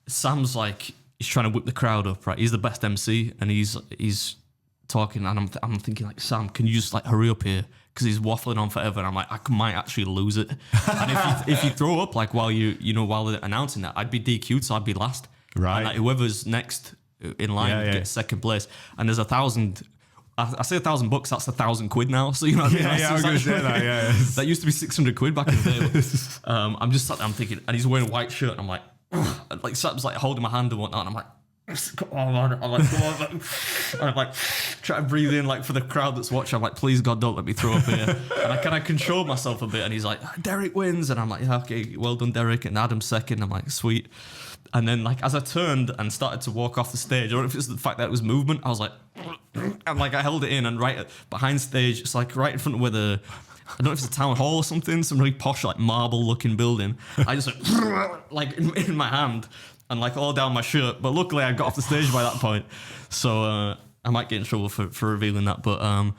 Sam's like, he's trying to whip the crowd up, right? He's the best MC and he's talking and I'm thinking like, Sam, can you just like hurry up here? Because he's waffling on forever and I'm like, I might actually lose it. And if you throw up like while they're announcing that, I'd be DQ'd, so I'd be last. Right. And like, whoever's next in line gets second place. And there's 1,000. I say $1,000, that's £1,000 now. So you know what I mean? Yeah, I was going to say that. Yeah, that used to be £600 back in the day. But, I'm just sat there, I'm thinking, and he's wearing a white shirt, and I'm like Sam's like holding my hand and whatnot, and I'm like, come on, I'm like, come on, and I'm like, trying to breathe in, like for the crowd that's watching. I'm like, please God, don't let me throw up here. And I kind of control myself a bit, and he's like, Derek wins, and I'm like, yeah, okay, well done, Derek. And Adam's second. I'm like, sweet. And then like as I turned and started to walk off the stage, or if it's the fact that it was movement, I was like, and like I held it in, and right behind stage, it's like right in front of where I don't know if it's a town hall or something, some really posh like marble looking building. I just like in my hand and like all down my shirt. But luckily I got off the stage by that point, so I might get in trouble for revealing that. But I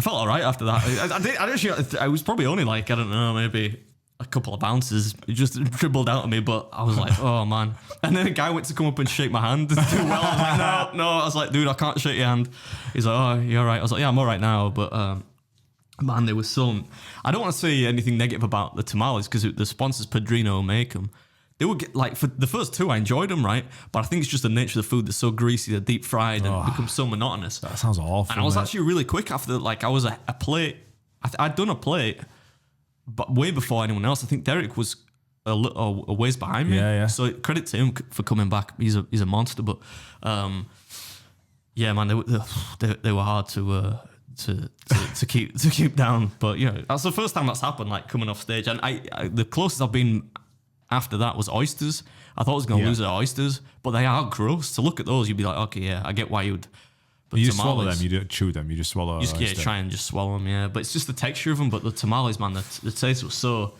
felt all right after that. I was probably only like, I don't know, maybe a couple of bounces. It just dribbled out of me, but I was like, oh man. And then a guy went to come up and shake my hand. Do well. I was like, no. I was like, dude, I can't shake your hand. He's like, oh, you're all right. I was like, yeah, I'm all right now. But man, there was some. I don't want to say anything negative about the tamales because the sponsors Padrino make them. They would get like for the first two, I enjoyed them, right? But I think it's just the nature of the food. They're so greasy, they're deep fried, and it becomes so monotonous. That sounds awful. And I was actually really quick after. Like I was a plate. I'd done a plate. But way before anyone else, I think Derek was a ways behind me. Yeah. So credit to him for coming back. He's a monster. But yeah, man, they were hard to keep down. But yeah, that's the first time that's happened. Like coming off stage, and I the closest I've been after that was oysters. I thought I was going to lose at oysters, but they are gross. To look at those, you'd be like, okay, yeah, I get why you would. But you just swallow them, you don't chew them, you just swallow them. Try and just swallow them, yeah. But it's just the texture of them. But the tamales, man, the taste was so...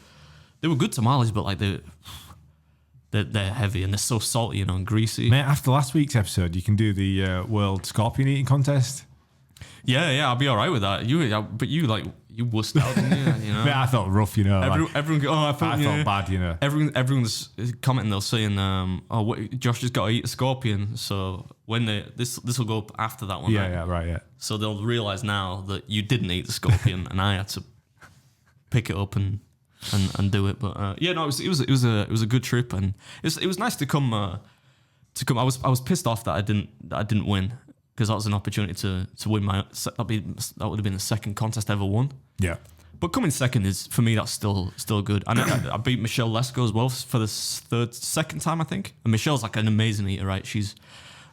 They were good tamales, but like they're heavy and they're so salty, and greasy. Mate, after last week's episode, you can do the World Scorpion Eating Contest. Yeah, I'll be all right with that. But you wussed out, didn't you? Mate, I felt rough, Everyone go, I felt bad, Everyone's commenting, they're saying, Josh has got to eat a scorpion, so when this will go up after that one. Yeah. So they'll realise now that you didn't eat the scorpion, and I had to pick it up and do it. But it was a good trip, and it was nice to come. I was pissed off that I didn't win. Because that was an opportunity to win that would have been the second contest I ever won. Yeah. But coming second is, for me, that's still good. And I beat Michelle Lesko as well for the second time, I think. And Michelle's like an amazing eater, right? She's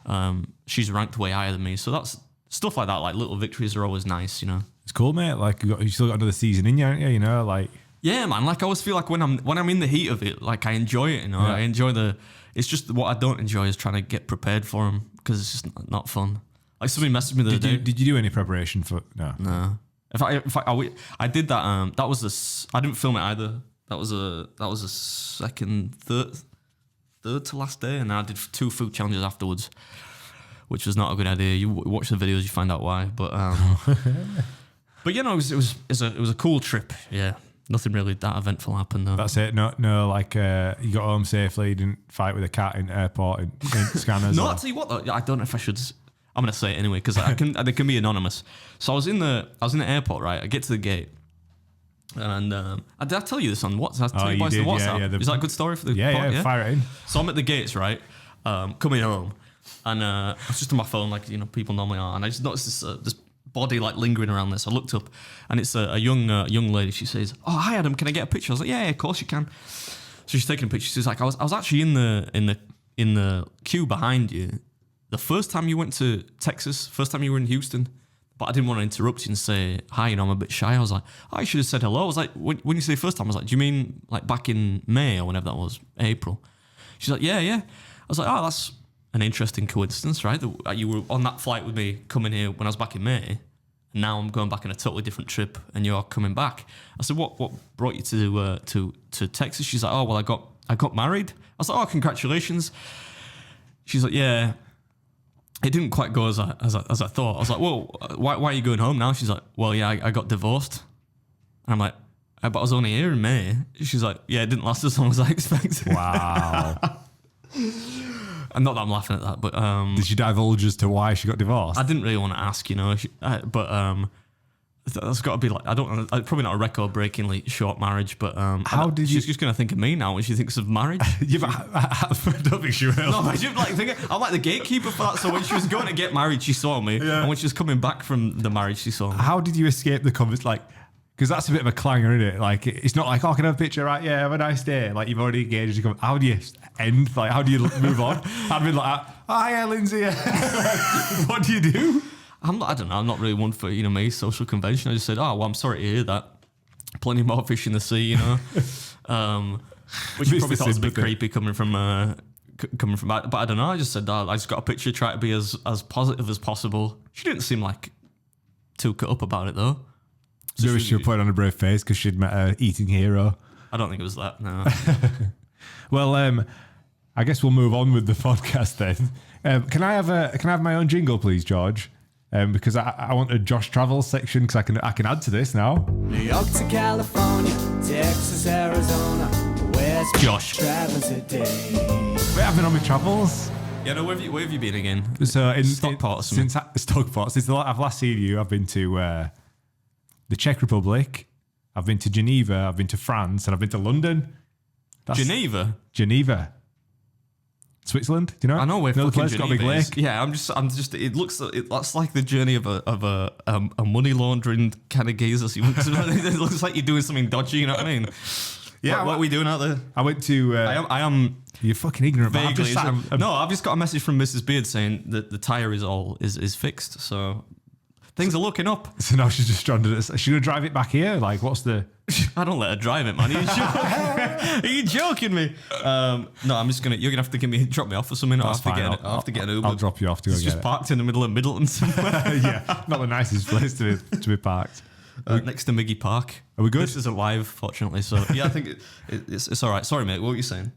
ranked way higher than me. So that's stuff like that, like little victories are always nice, It's cool, mate. Like you still got another season in you, haven't you? Like. Yeah, man. Like I always feel like when I'm in the heat of it, like I enjoy it. Yeah. I enjoy it's just what I don't enjoy is trying to get prepared for them because it's just not fun. Like somebody messaged me the other day. Did you do any preparation for? No. I did that. That was I didn't film it either. That was a second, third to last day, and I did 2 food challenges afterwards, which was not a good idea. You watch the videos, you find out why. But it was a cool trip. Yeah, nothing really that eventful happened though. That's it. No, like you got home safely. You didn't fight with a cat in airport in scanners. No, I'll tell you what though. I don't know if I should. I'm gonna say it anyway because they can be anonymous. So I was in the airport, right? I get to the gate, and did I tell you this on WhatsApp? WhatsApp. Yeah. Is that a good story for the pod? Yeah, fire it in. So I'm at the gates, right? Coming home, and I was just on my phone, like people normally are, and I just noticed this body like lingering around this. I looked up, and it's a young lady. She says, "Oh, hi Adam, can I get a picture?" I was like, "Yeah, of course you can." So she's taking a picture. She's like, "I was actually in the queue behind you. The first time you went to Texas, first time you were in Houston, but I didn't want to interrupt you and say, hi, I'm a bit shy." I was like, I should have said hello. I was like, when you say first time, I was like, do you mean like back in May or whenever that was, April? She's like, yeah. I was like, oh, that's an interesting coincidence, right? That you were on that flight with me coming here when I was back in May, and now I'm going back on a totally different trip and you're coming back. I said, what brought you to Texas? She's like, oh, well, I got married. I was like, oh, congratulations. She's like, yeah. It didn't quite go as I thought. I was like, well, why are you going home now? She's like, well, yeah, I got divorced. And I'm like, But I was only here in May. She's like, yeah, it didn't last as long as I expected. Wow. And not that I'm laughing at that, but Did she divulge as to why she got divorced? I didn't really want to ask, but that's got to be like, I don't know, probably not a record-breakingly short marriage, but she's just going to think of me now when she thinks of marriage. Yeah, but I don't think she will. No, but she's like thinking, I'm like the gatekeeper for that. So when she was going to get married, she saw me, and when she was coming back from the marriage, she saw me. How did you escape the comments? Like, because that's a bit of a clanger, isn't it? Like, it's not like, oh, can I have a picture? Right, yeah, have a nice day. Like, you've already engaged. You come, how do you end? Like, how do you move on? I'd be like, oh, yeah, Lindsay. What do you do? I don't know. I'm not really one for, me, social convention. I just said, oh, well, I'm sorry to hear that. Plenty more fish in the sea, which you probably thought was a bit creepy coming from that. But I don't know. I just said, I just got a picture, try to be as positive as possible. She didn't seem like too cut up about it, though. So she put on a brave face because she'd met a eating hero. I don't think it was that, no. Well, I guess we'll move on with the podcast then. Can I have my own jingle, please, George? Because I want a Josh Travels section because I can add to this now. New York to California, Texas, Arizona, where's Josh traveling today? Wait, I've been on my travels. Yeah, no, where have you been again? So in Stockport or something? Since Stockport, since I've last seen you, I've been to the Czech Republic, I've been to Geneva, I've been to France, and I've been to London. Geneva. Switzerland, do you know? I know where fucking place Geneva got a big is. lake. Yeah, I'm just. It looks like the journey of a money laundering kind of geezer. It looks like you're doing something dodgy. You know what I mean? Yeah. What are we doing out there? I went to. I am. You're fucking ignorant. But Vaguely. No, I've just got a message from Mrs. Beard saying that the tire is fixed. So things are looking up. So now she's just stranded. Is she gonna drive it back here? Like, what's the? I don't let her drive it, man. Are you joking me? No, I'm just gonna. You're gonna have to drop me off or something. I'll have to get an Uber. I'll drop you off to go it's get just parked in the middle of Middleton somewhere. Yeah, not the nicest place to be parked. Next to Miggy Park. Are we good? This isn't live, fortunately. So yeah, I think it's all right. Sorry, mate. What were you saying?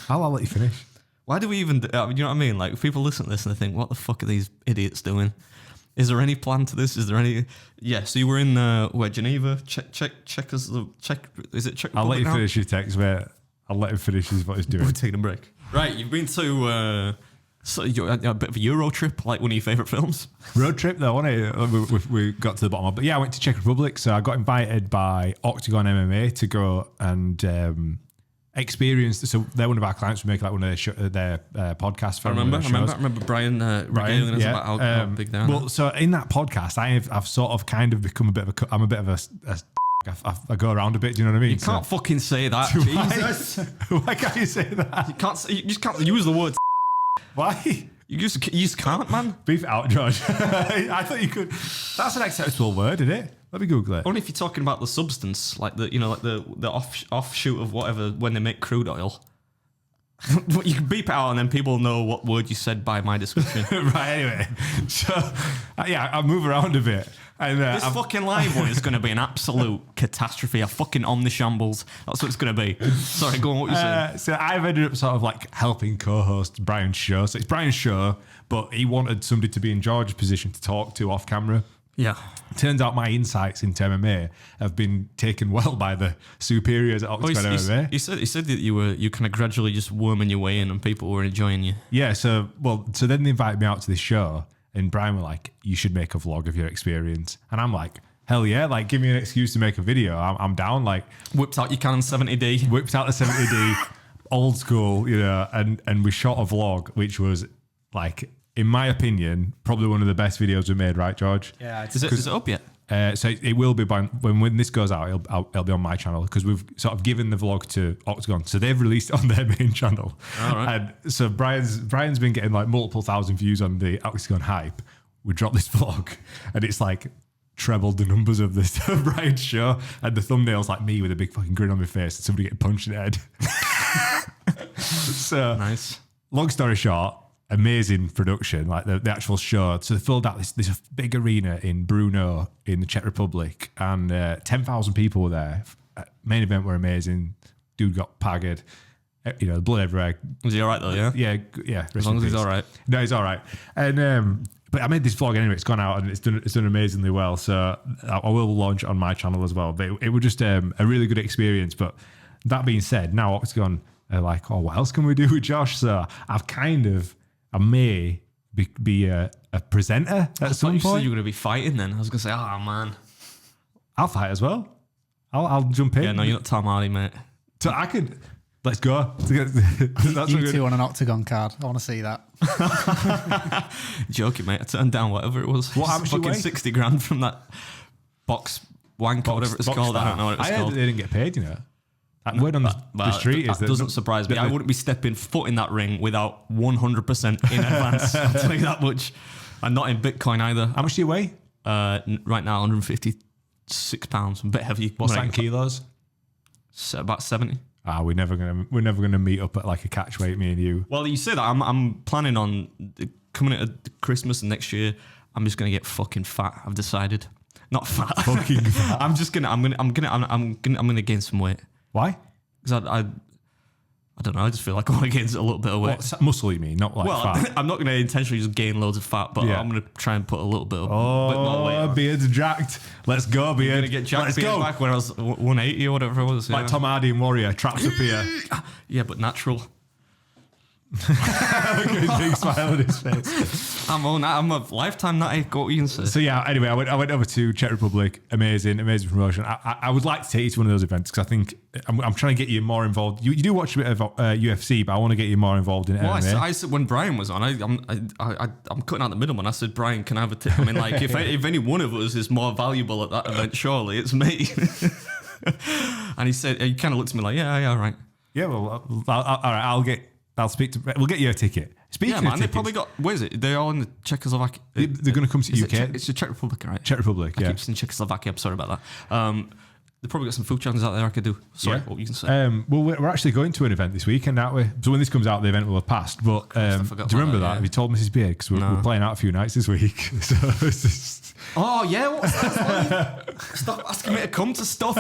I'll let you finish. Why do we even? You know what I mean? Like people listen to this and they think, "What the fuck are these idiots doing?" Is there any plan to this? Is there any? Yeah. So you were in Geneva? Czech is it Czech? I'll let you now? finish your text, mate. I'll let him finish what he's doing. We're taking a break. Right. You've been to a bit of a Euro trip, like one of your favourite films. Road trip though, wasn't it? We got to the bottom of it. But yeah, I went to Czech Republic. So I got invited by Octagon MMA to go and experience. So they're one of our clients. We make like one of their podcasts. I remember Brian regaling us about how big they are. Well, so in that podcast, I've sort of kind of become I'm a bit of a I go around a bit. Do you know what I mean? You can't fucking say that. Jesus. Why can't you say that? You just can't use the word. Why? You just can't, man. Beef it out, George. I thought you could. That's an acceptable word, isn't it? Let me Google it. Only if you're talking about the substance, like the offshoot of whatever when they make crude oil. You can beep it out and then people know what word you said by my description. Right, anyway. So, yeah, I move around a bit. And, this fucking live one is going to be an absolute catastrophe. A fucking omnishambles. That's what it's going to be. Sorry, go on, what you saying? So I've ended up sort of like helping co-host Brian's show. So it's Brian's show, but he wanted somebody to be in George's position to talk to off camera. Yeah. Turns out my insights into MMA have been taken well by the superiors at Octagon MMA. He said that you kind of gradually just worming your way in and people were enjoying you. Yeah, so then they invited me out to this show and Brian were like, you should make a vlog of your experience. And I'm like, hell yeah, like give me an excuse to make a video. I'm down. Like whipped out your Canon 70D. Whipped out the 70D, old school, and we shot a vlog, which was like, in my opinion, probably one of the best videos we made, right, George? Yeah. Is it up yet? So it will be when this goes out. It'll be on my channel because we've sort of given the vlog to Octagon, so they've released it on their main channel. All right. And so Brian's been getting like multiple thousand views on the Octagon hype. We dropped this vlog, and it's like trebled the numbers of this Brian's show, and the thumbnail's like me with a big fucking grin on my face and somebody getting punched in the head. So nice. Long story short. Amazing production, like the actual show. So they filled out this big arena in Brno in the Czech Republic, and 10,000 people were there. Main event were amazing. Dude got pagged, blood everywhere. Was he all right though? Yeah. Yeah. As long as he's all right. No, he's all right. And But I made this vlog anyway. It's gone out and it's done amazingly well. So I will launch it on my channel as well. But it was just a really good experience. But that being said, now Octagon are like, oh, what else can we do with Josh? So I may be a presenter at some You said point. you were going to be fighting then. I was going to say, oh, man. I'll fight as well. I'll jump in. Yeah, no, you're not Tom Hardy, mate. So I could. Let's go. You two on an Octagon card. I want to see that. Joking, mate. I turned down whatever it was. How much you fucking weigh? 60 grand from that box wank or whatever it's called. I don't know what it's I heard called. they didn't get paid, you know. That word on the street is that doesn't surprise me. I wouldn't be stepping foot in that ring without 100% in advance. I'll tell you that much. And not in Bitcoin either. How much do you weigh? Right now, 156 pounds. I'm a bit heavy. What's that in kilos? About 70. We're never gonna meet up at like a catch weight, me and you. Well, you say that I'm planning on coming at Christmas and next year. I'm just gonna get fucking fat. I've decided. Not fat. Fucking fat. I'm gonna gain some weight. Why? Because I don't know. I just feel like I want to gain a little bit of weight. What, muscle you mean, not like fat? I'm not going to intentionally just gain loads of fat, but Yeah. I'm going to try and put a little bit of bit more weight on. Beard's jacked. Let's go, Beard. I'm going to get jacked Let's beard go. back when I was 180 or whatever it was. Like yeah. Tom Hardy and Warrior, traps up here. Yeah, but natural. Look at his big smile on his face. I'm a lifetime natty. Go what you can say. So yeah, anyway, I went over to Czech Republic. Amazing promotion. I would like to take you to one of those events because I think I'm trying to get you more involved. You do watch a bit of UFC, but I want to get you more involved in Well, MMA. I said when Brian was on, I'm cutting out the middleman. I said, Brian, can I have a tip? I mean, like, if any one of us is more valuable at that event, surely it's me. And he said, he kind of looked at me like, yeah, all right. Yeah, well, all right. I'll speak to. We'll get you a ticket. Speaking Yeah, of man, they tickets, probably got. Where is it? They're all in the Czechoslovakia. they're going to come to Is UK. it's the Czech Republic, right? Czech Republic, I yeah. keep saying Czechoslovakia. I'm sorry about that. They probably got some food challenges out there I could do. Sorry, Yeah. what you can say. Well, we're actually going to an event this weekend, aren't we? So when this comes out, the event will have passed. But I do forgot you remember about that? that, yeah. Have you told Mrs. Beard? Because we're playing out a few nights this week. So it's just, Oh yeah, what's that? Stop asking me to come to stuff.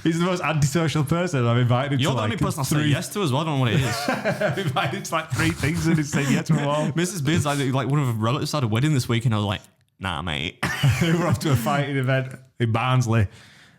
he's the most antisocial person I've invited You're to the only like person I say yes to as well. I don't know what it is. I've invited to like 3 things and he's saying yes to them all. Mrs. Beard's like one of her relatives had a wedding this week, and I was like, nah, mate. We're off to a fighting event in Barnsley.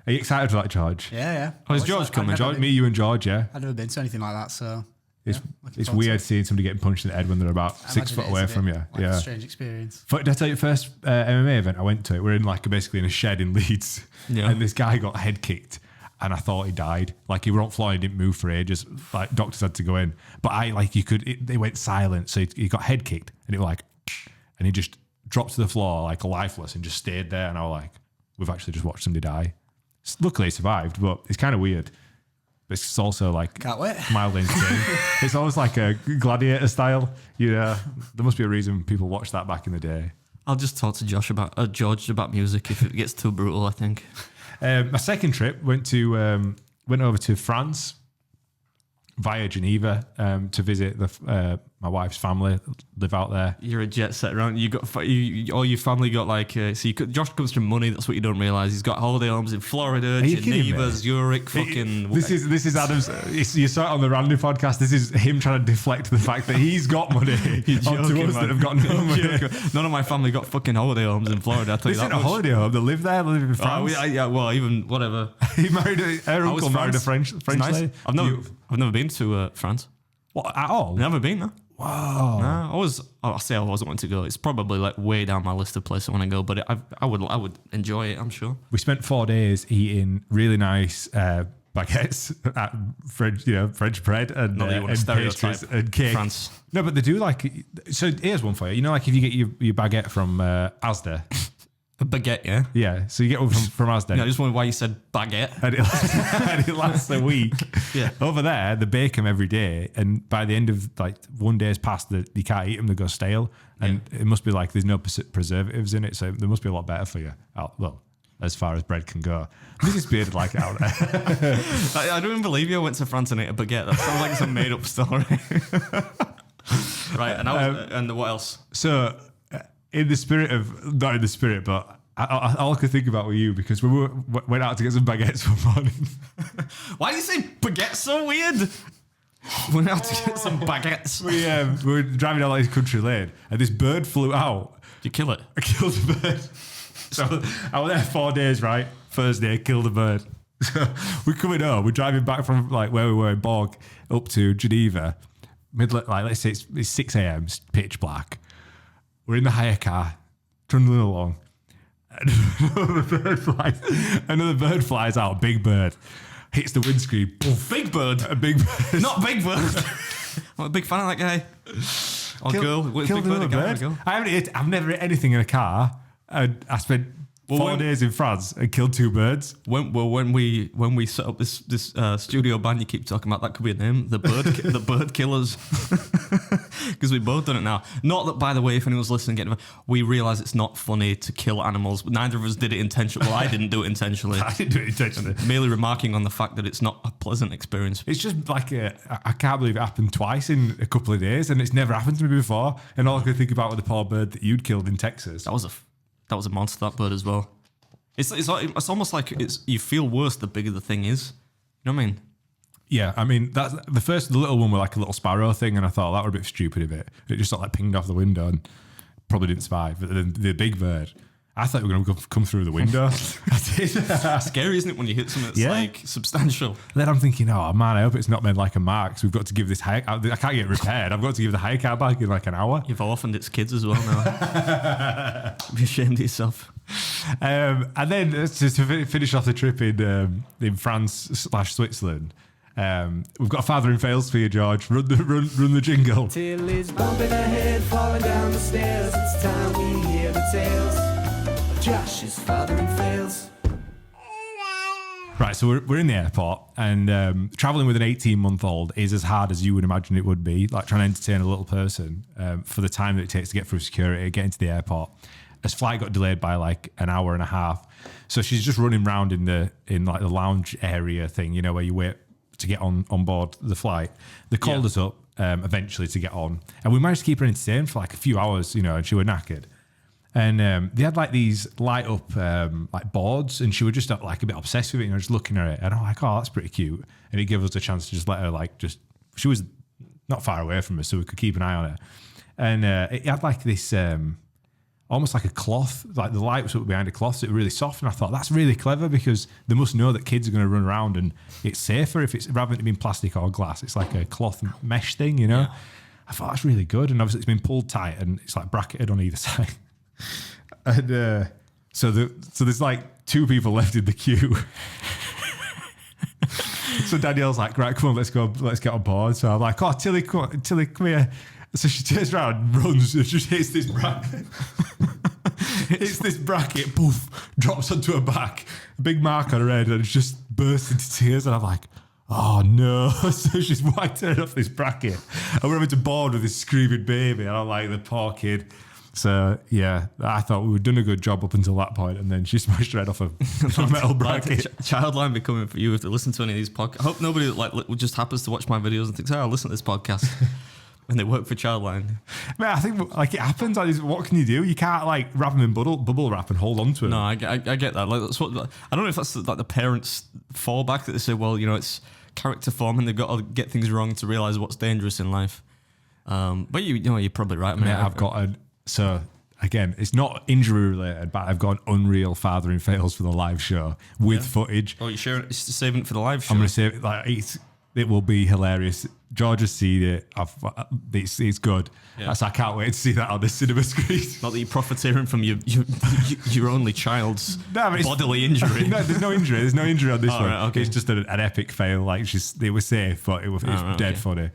Are you excited for that, George? Yeah. Oh, is George coming? George, me, you and George, yeah. I've never been to anything like that, so It's, looking it's forward to weird seeing somebody getting punched in the head when they're about I 6 imagine foot it is away a from bit you. like Yeah. a strange experience. Did I tell you first MMA event I went to? We're in like basically in a shed in Leeds, Yeah. and this guy got head kicked, and I thought he died. Like he were on floor, he didn't move for ages. Like doctors had to go in, but they went silent, so he got head kicked, and it was like, and he just dropped to the floor like lifeless and just stayed there, and I was like, we've actually just watched somebody die. Luckily, he survived, but it's kind of weird. But it's also like Can't wait. mildly insane. It's almost like a gladiator style. You know, there must be a reason people watched that back in the day. I'll just talk to George about music if it gets too brutal, I think. My second trip went over to France via Geneva to visit my wife's family, live out there. You're a jet set around. You got all your family got like. Josh comes from money. That's what you don't realize. He's got holiday homes in Florida, you kidding Geneva, me? Zurich. Fucking. This is Adam's. You saw it on the Randy podcast. This is him trying to deflect the fact that he's got money onto us that have got no money. None of my family got fucking holiday homes in Florida. I tell This you isn't that a much. holiday home. They live there. They live in Oh, France. yeah, well, even whatever. He married her I was uncle married a French It's nice. lady. I've never been to France. What, at all? Never been there. Wow. No, I say I wasn't wanting to go. It's probably like way down my list of places I want to go, but I would enjoy it. I'm sure. We spent 4 days eating really nice baguettes at French bread and, Not that you want to and stereotype pastries and cake. France. No, but they do like. So here's one for you. You know, like if you get your baguette from Asda, A baguette, yeah. yeah. So you get one from Asda. No, I just wondered why you said baguette. and and it lasts a week. Yeah. Over there, they bake them every day, and by the end of like 1 day's past, you can't eat them; they go stale. And it must be like there's no preservatives in it, so they must be a lot better for you. Well, as far as bread can go. Mrs. Beard like it out there. I don't even believe you went to France and ate a baguette. That sounds like it's a made up story. Right, and and what else? So, in the spirit of not in the spirit, but all I could think about were you because we went out to get some baguettes one morning. Why do you say baguette so weird? We're going to have to get some baguettes. We were driving down like this country lane, and this bird flew out. Did you kill it? I killed a bird. So I was there 4 days, right? First day, killed a bird. So we're coming home. We're driving back from like where we were in Borg up to Geneva. Let's say it's 6 a.m. It's pitch black. We're in the hire car, trundling along. Another bird flies out. Big bird hits the windscreen. Poof. Big bird. A big bird. Not Big Bird. I'm a big fan of that guy. Or girl. What's Killed Big Bird, another a guy or a bird. girl? I've never hit anything in a car. And I spent 4 days in France and killed 2 birds. When we set up this studio band you keep talking about, that could be a name, the bird killers, because we've both done it now. Not that, by the way, if anyone's listening, we realise it's not funny to kill animals, but neither of us did it intentionally. Well, I didn't do it intentionally. I didn't do it intentionally. Merely remarking on the fact that it's not a pleasant experience. It's just like I can't believe it happened twice in a couple of days, and it's never happened to me before. And all I could think about was the poor bird that you'd killed in Texas. That was a monster, that bird, as well. It's almost like you feel worse the bigger the thing is. You know what I mean? Yeah, I mean, that's the little one was like a little sparrow thing, and I thought that would be a bit stupid of it. It just sort of like pinged off the window and probably didn't survive. But then the big bird, I thought we were going to come through the window. I did. Scary, isn't it, when you hit something that's like substantial? Then I'm thinking, oh man, I hope it's not made like a mark. Because we've got to give this hire. I can't get it repaired. I've got to give the hire car back in like an hour. You've orphaned its kids as well now. Be ashamed of yourself. And then to finish off the trip in France/Switzerland, we've got a Father in Fails for you, George. Run the jingle. Till he's bumping ahead, falling down the stairs. It's time we hear the tales of Josh's father in fails. Right, so we're in the airport, and traveling with an 18-month-old is as hard as you would imagine it would be, like trying to entertain a little person for the time that it takes to get through security, get into the airport. His flight got delayed by like an hour and a half, so she's just running around in like the lounge area thing, you know, where you wait to get on board the flight. They called us up eventually to get on, and we managed to keep her entertained for like a few hours, you know, and she was knackered. And they had like these light up like boards, and she was just like a bit obsessed with it, you know, just looking at it. And I'm like, oh, that's pretty cute. And it gave us a chance to just let her she was not far away from us, so we could keep an eye on her. And it had like this almost like a cloth, like the light was up behind a cloth, so it was really soft. And I thought that's really clever because they must know that kids are going to run around, and it's safer if it's rather than it being plastic or glass, it's like a cloth mesh thing, you know. Yeah. I thought that's really good, and obviously it's been pulled tight and it's like bracketed on either side. And so there's like 2 people left in the queue. So Danielle's like, right, come on, let's get on board. So I'm like, oh, Tilly, come here. So she turns around and runs and just hits this bracket. Poof, drops onto her back, a big mark on her head, and just bursts into tears. And I'm like, oh no. So she's wiped her off this bracket, and we're having to board with this screaming baby. And I'm like, the poor kid. So yeah, I thought we were doing a good job up until that point, and then she smashed her head off a metal bracket. Childline be coming for you if they listen to any of these podcasts. I hope nobody just happens to watch my videos and thinks, oh, I'll listen to this podcast. And they work for Childline. Man, I think like it happens. Like, what can you do? You can't like wrap them in bubble wrap and hold on to them. No, I get that. Like that's what I don't know if that's like the parents' fallback that they say, well, you know, it's character forming. They've got to get things wrong to realize what's dangerous in life. But you know, you're probably right. I mean, I've got so again, it's not injury related, but I've got an unreal Father in Fails for the live show with footage. Oh, you sharing it? Saving it for the live show? I'm going to save it. Like it will be hilarious. George has seen it. It's good. Yeah. So I can't wait to see that on the cinema screen. Not that you're profiteering from your only child's bodily injury. No, there's no injury. There's no injury on this one. Right, okay. It's just an epic fail. Like it was safe, but it was dead funny.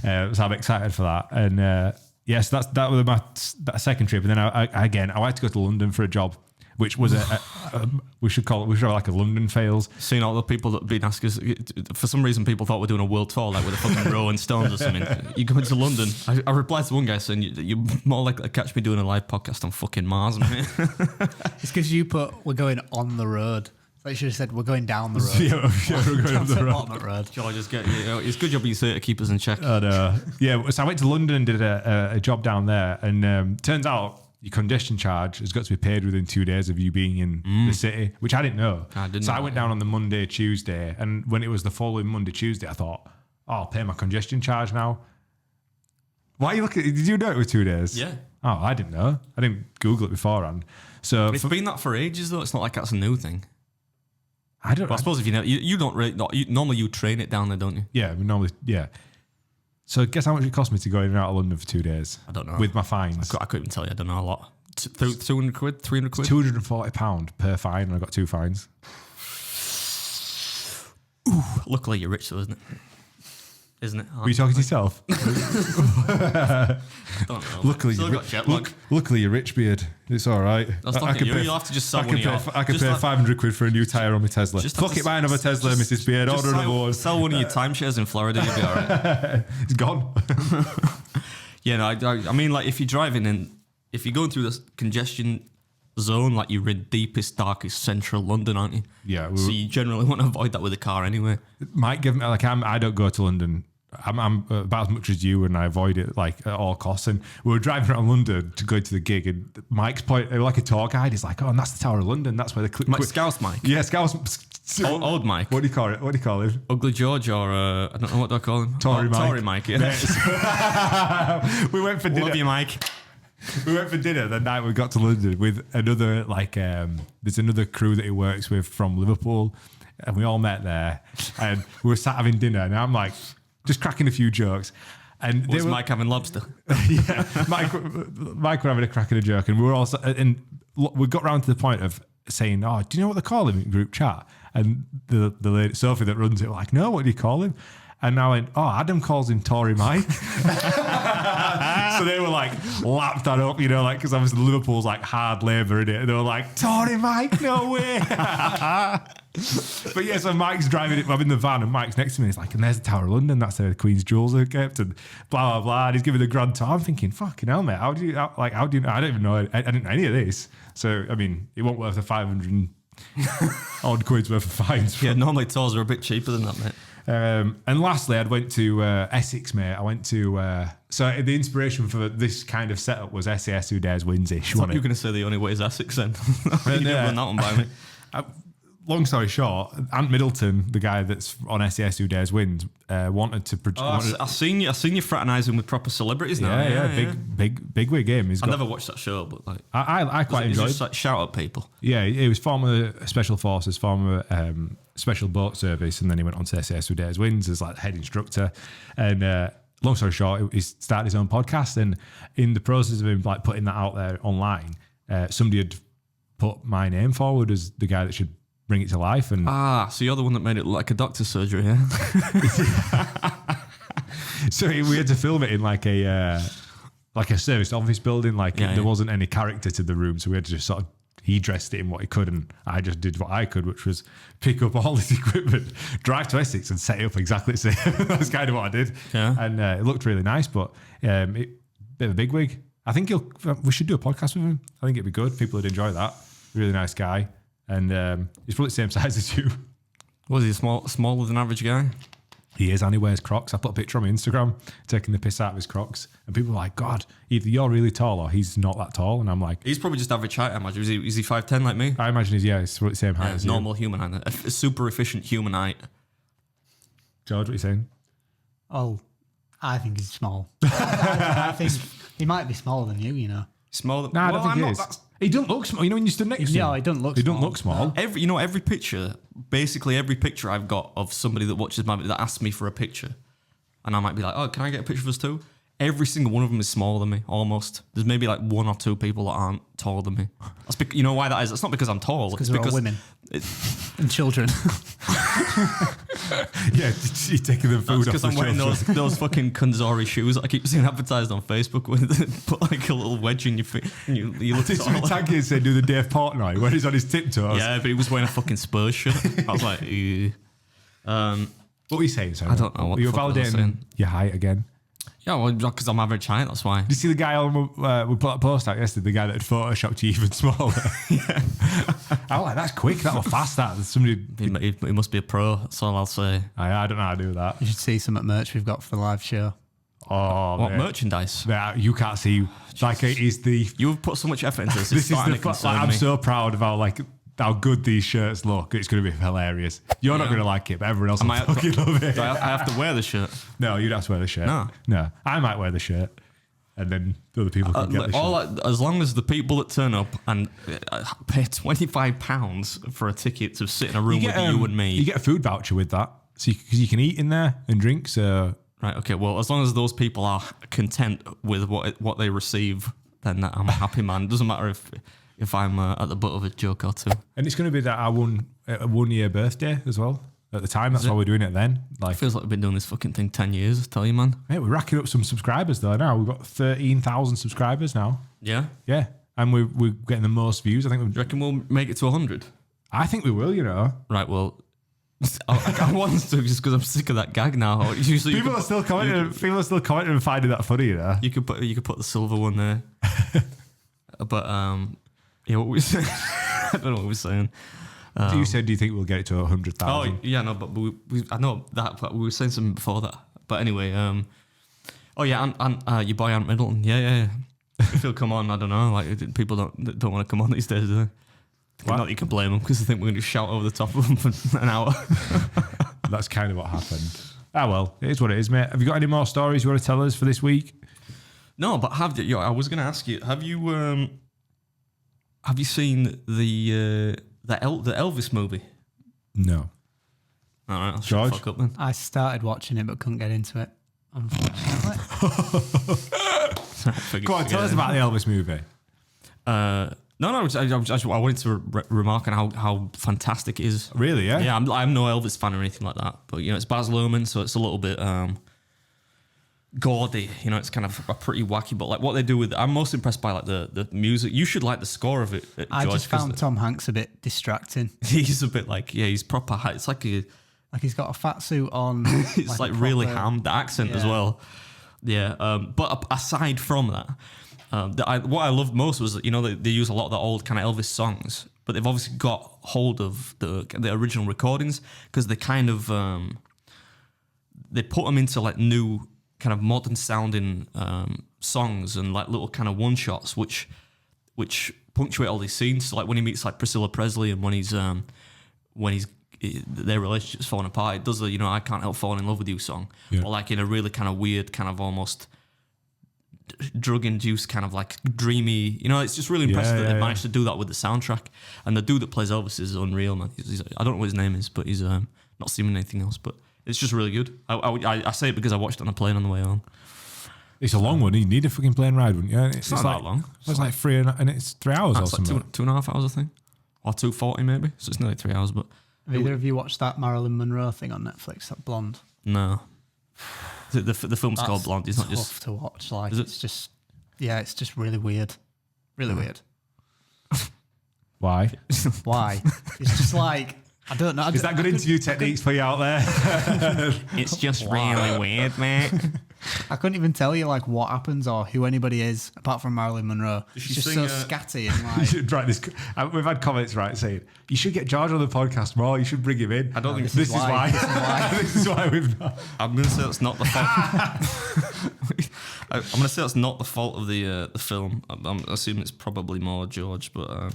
So I'm excited for that. And yes, that was my second trip. And then I had to go to London for a job, which was we should have like a London fails. Seeing all the people that have been asking us, for some reason people thought we're doing a world tour, like with a fucking Rolling Stones or something. You go into London. I replied to one guy saying you're more likely to catch me doing a live podcast on fucking Mars, mate. It's because you put we're going on the road. So you should have said we're going down the road. Yeah, we're going on the road. Shall I just get it's a good job you say to keep us in check. Yeah, so I went to London and did a job down there, and turns out your congestion charge has got to be paid within 2 days of you being in the city, which I didn't know. I went down on the Monday, Tuesday, and when it was the following Monday, Tuesday, I thought, oh, I'll pay my congestion charge now. Why are you looking? Did you know it was 2 days? Yeah. Oh, I didn't know. I didn't Google it beforehand. So It's been that for ages, though. It's not like that's a new thing. I don't. But I suppose if you don't really, normally you train it down there, don't you? Yeah, we normally. Yeah. So guess how much it cost me to go in and out of London for 2 days? I don't know. With my fines. I couldn't even tell you. I don't know a lot. 200 quid, 300 quid. £240 per fine, and I got 2 fines. Ooh, luckily you're rich, though, isn't it? Isn't it? Were you talking to yourself? I don't know. Luckily, Still got jet lag. luckily, you're rich, Beard. It's all right. That's talking you. You'll have to just sell one of your... I can pay 500 quid for a new tyre on my Tesla. Fuck it, buy another Tesla, Mrs. Beard. Order another one. Sell one of your timeshares in Florida, you'll be all right. It's gone. Yeah, no, I mean, like, if you're driving in... If you're going through this congestion zone, like, you're in deepest, darkest central London, aren't you? Yeah. So you generally want to avoid that with a car anyway. Might give me, like, I don't go to London. I'm about as much as you, and I avoid it like at all costs. And we were driving around London to go to the gig, and Mike's point, like a tour guide, he's like, "Oh, and that's the Tower of London. That's where the Scouse Mike. Yeah, Scouse. Old Mike. What do you call it? What do you call him? Ugly George, or I don't know what do I call him. Tory Mike. Tory Mike. Yeah. We went for dinner. Love you, Mike. We went for dinner the night we got to London with another there's another crew that he works with from Liverpool, and we all met there, and we were sat having dinner, and I'm like just cracking a few jokes, and Was Mike having lobster? Yeah, Mike were having a crack at a joke, and we were all and we got round to the point of saying, "Oh, do you know what they call him in group chat?" And the lady Sophie that runs it was like, "No, what do you call him?" And I went, "Oh, Adam calls him Tory Mike." So they were like, lapped that up, like, because obviously Liverpool's like hard labour in it. And they were like, "Tory Mike, no way." But yeah, so Mike's driving it. I'm in the van, and Mike's next to me. He's like, "And there's the Tower of London. That's where the Queen's jewels are kept," and blah, blah, blah. And he's giving the grand tour. I'm thinking, fucking hell, mate. How do you know? I don't even know. I didn't know any of this. So, I mean, it won't worth the 500 odd quid's worth of fines. Yeah, normally tours are a bit cheaper than that, mate. And lastly, I went to Essex, mate. I went to so the inspiration for this kind of setup was SAS Who Dares Wins-ish. I thought you were going to say the only way is Essex then. You didn't run that one by me. Long story short, Ant Middleton, the guy that's on SAS Who Dares Wins, wanted to produce. I've seen you fraternising with proper celebrities now. Yeah. Big wig game. I never watched that show, but like I quite enjoyed it. Just like shout at people. Yeah, he was former Special Forces, former Special Boat Service, and then he went on to SAS Who Dares Wins as like head instructor. And long story short, he started his own podcast, and in the process of him like putting that out there online, somebody had put my name forward as the guy that should bring it to life. And so you're the one that made it look like a doctor's surgery, yeah? So we had to film it in like a service office building. There wasn't any character to the room, so we had to just sort of. He dressed it in what he could, and I just did what I could, which was pick up all this equipment, drive to Essex, and set it up exactly the same. That's kind of what I did. Yeah. And it looked really nice, but bit of a bigwig. I think we should do a podcast with him. I think it'd be good. People would enjoy that. Really nice guy, and he's probably the same size as you. Was he smaller than average guy? He is, and he wears Crocs. I put a picture on my Instagram taking the piss out of his Crocs, and people are like, "God, either you're really tall or he's not that tall." And I'm like, he's probably just average height. I imagine. Is he 5'10" like me? I imagine he's the same height as normal you. human height, a super efficient human height. George, what are you saying? Oh, I think he's small. I think he might be smaller than you. Smaller? No, I don't think he is. He doesn't look small. When you stood next to him. No, he doesn't look small. He doesn't look small. Every picture, basically every picture I've got of somebody that watches my that asks me for a picture, and I might be like, "Oh, can I get a picture of us too?" Every single one of them is smaller than me, almost. There's maybe like one or two people that aren't taller than me. You know why that is? It's not because I'm tall. It's because we're all women and children. Yeah, you're taking the food off because I'm wearing those fucking Kanzari shoes that I keep seeing advertised on Facebook with put like a little wedge in your feet and you look taller. Tag you and say, do the Dave Portnoy where he's on his tiptoes. Yeah, but he was wearing a fucking Spurs shirt. I was like, ew. What were you saying, Sam? I don't know what you were the fuck I was validating saying. your height again. Yeah, well, because I'm average height, that's why. Did you see the guy we put a post out yesterday, the guy that had photoshopped you even smaller? Yeah. I was like, that's quick, that was fast, that. Somebody... He must be a pro, that's all I'll say. I don't know how to do that. You should see some merch we've got for the live show. Oh, what, mate. merchandise? You can't see. Like, it is the... You've put so much effort into this. This is the... I'm so proud of how, like, how good these shirts look. It's going to be hilarious. You're not going to like it, but everyone else will fucking love it. Do I have to wear the shirt? No, you don't have to wear the shirt. No. I might wear the shirt, and then the other people can get the shirt. As long as the people that turn up and pay £25 for a ticket to sit in a room with you and me. You get a food voucher with that, so because you can eat in there and drink. So right, okay. Well, as long as those people are content with what they receive, then I'm a happy man. It doesn't matter if I'm at the butt of a joke or two. And it's going to be that our 1 year birthday as well. At the time, that's why we're doing it then. Like, it feels like we've been doing this fucking thing 10 years, I tell you, man. Mate, we're racking up some subscribers though now. We've got 13,000 subscribers now. Yeah? Yeah. And we're getting the most views. I think Do you reckon we'll make it to 100? I think we will, you know. Right, well, I want to just because I'm sick of that gag now. Usually People are still commenting and finding that funny, you know. You could put the silver one there. But yeah, what were we saying? I don't know what we were saying. You said, do you think we'll get it to 100,000? Oh yeah, no, but I know that, but we were saying something before that. But anyway, oh yeah, and your boy Ant Middleton, yeah. If he'll come on, I don't know. Like people don't want to come on these days, do they? Not that you can blame them because I think we're going to shout over the top of them for an hour. That's kind of what happened. Ah well, it is what it is, mate. Have you got any more stories you want to tell us for this week? No, but I was going to ask you, have you seen the Elvis movie? No. All right, I'll George? fuck up then. I started watching it but couldn't get into it, unfortunately. Go on, tell us about the Elvis movie. No, I wanted to remark on how fantastic it is. Really, yeah? Yeah, I'm no Elvis fan or anything like that, but it's Baz Luhrmann, so it's a little bit gaudy. It's kind of a pretty wacky, but like what they do with, I'm most impressed by like the music. You should like the score of it, George. I just found Tom Hanks a bit distracting. He's a bit like, he's proper. It's like he's got a fat suit on. It's like really hammed, the accent as well. Yeah, but aside from that. What I loved most was that, they use a lot of the old kind of Elvis songs, but they've obviously got hold of the original recordings because they kind of they put them into like new kind of modern sounding songs and like little kind of one shots which punctuate all these scenes. So like when he meets like Priscilla Presley and when he's their relationship's falling apart, it does the I Can't Help Falling in Love with You song, or like in a really kind of weird kind of almost drug-induced kind of like dreamy, it's just really impressive that they managed to do that with the soundtrack. And the dude that plays Elvis is unreal, man. I don't know what his name is, but he's not seen anything else, but it's just really good. I say it because I watched it on a plane on the way home. It's a long one. You need a fucking plane ride, wouldn't you? It's not like, that long. It's like 3 and it's 3 hours or something. Like 2.5 hours, I think, or 2:40 maybe. So it's nearly 3 hours. But have either of you watched that Marilyn Monroe thing on Netflix? That Blonde. No. The film's called Blonde. It's not tough just to watch. Like it's just. Yeah, it's just really weird. Really weird. Why? Why? It's just like, I don't know. Is that good interview techniques for you out there? It's just really weird, mate. I couldn't even tell you like what happens or who anybody is apart from Marilyn Monroe. It's just so scatty and like. You should write this. We've had comments saying you should get George on the podcast more. You should bring him in. I don't think this is why. This is why we've not. I'm going to say that's not the fault. I'm going to say that's not the fault of the film. I'm assuming it's probably more George, but.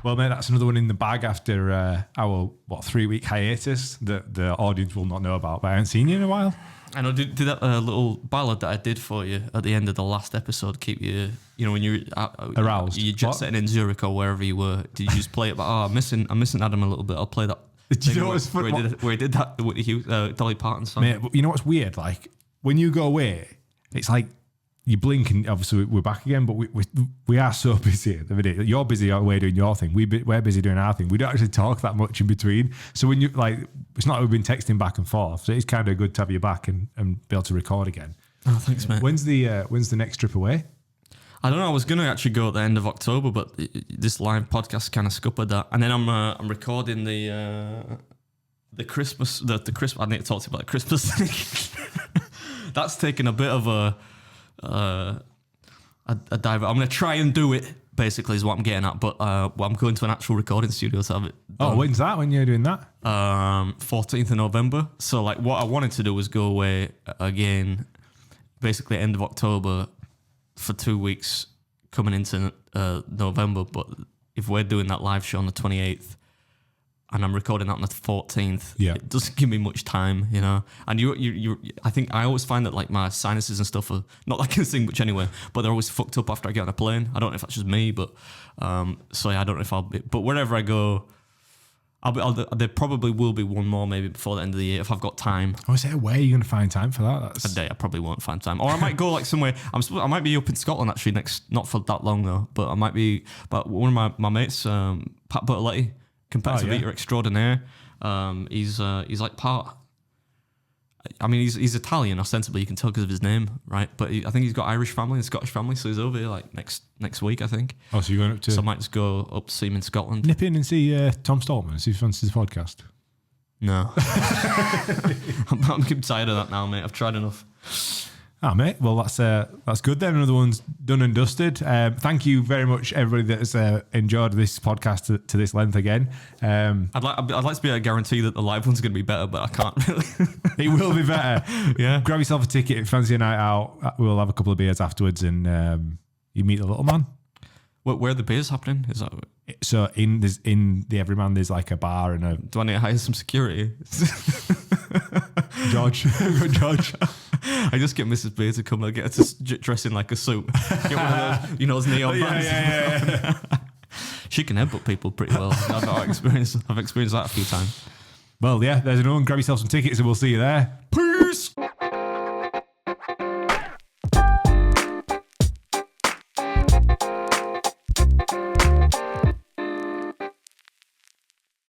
Well, mate, that's another one in the bag after our 3-week hiatus that the audience will not know about. But I haven't seen you in a while. I know. Did that little ballad that I did for you at the end of the last episode keep you, when you were aroused? You're jet setting in Zurich or wherever you were. Did you just play it? But I'm missing Adam a little bit. I'll play that. Do you know what's funny? Where he did that with Dolly Parton song. Mate, you know what's weird? Like when you go away, it's like you blink and obviously we're back again. But we are so busy at the minute. You're busy away doing your thing. We're busy doing our thing. We don't actually talk that much in between. So when you it's not like we've been texting back and forth. So it's kind of good to have you back and be able to record again. Oh, thanks, mate. When's the next trip away? I don't know. I was going to actually go at the end of October, but this live podcast kind of scuppered that. And then I'm recording the Christmas the Christmas. I need to talk to you about the Christmas thing. That's taken a bit of a dive. I'm going to try and do it. Basically, is what I'm getting at. But I'm going to an actual recording studio to have it done. Oh, when's that? When you're doing that? 14th of November. So like, what I wanted to do was go away again, basically end of October for 2 weeks, coming into November. But if we're doing that live show on the 28th and I'm recording that on the 14th, Yeah. it doesn't give me much time, you know. And you I think I always find that like my sinuses and stuff are not like I can sing much anyway, but they're always fucked up after I get on a plane. I don't know if that's just me, but so yeah, I don't know if I'll be. But wherever I go, there probably will be one more maybe before the end of the year if I've got time. Oh, is there a way you're going to find time for that? That's... A day I probably won't find time, or I might go like somewhere. I might be up in Scotland actually not for that long though, but I might be. But one of my mates, Pat Bertoletti, competitive eater extraordinaire. He's like part. I mean, he's Italian ostensibly. You can tell because of his name, right? But I think he's got Irish family and Scottish family, so he's over here like next week, I think. Oh, so you're going up to? So I might just go up to see him in Scotland. Nip in and see Tom Stoltman. See if he fancies the podcast. No, I'm getting tired of that now, mate. I've tried enough. Ah, mate. Well, that's good then. Another one's done and dusted. Thank you very much, everybody that's enjoyed this podcast to this length again. I'd like to be able to guarantee that the live one's going to be better, but I can't really. It will be better. Yeah. Grab yourself a ticket. If you fancy a night out, we'll have a couple of beers afterwards, and you meet the little man. Where are the beers happening? Is that so? In the Everyman, there's like a bar and a. Do I need to hire some security? George, George. I just get Mrs. Beer to come and get her to dress in like a suit. Get one of those, those neon bands. Yeah. She can headbutt people pretty well. I've experienced that a few times. Well, yeah, there's another one. Grab yourself some tickets and we'll see you there. Peace.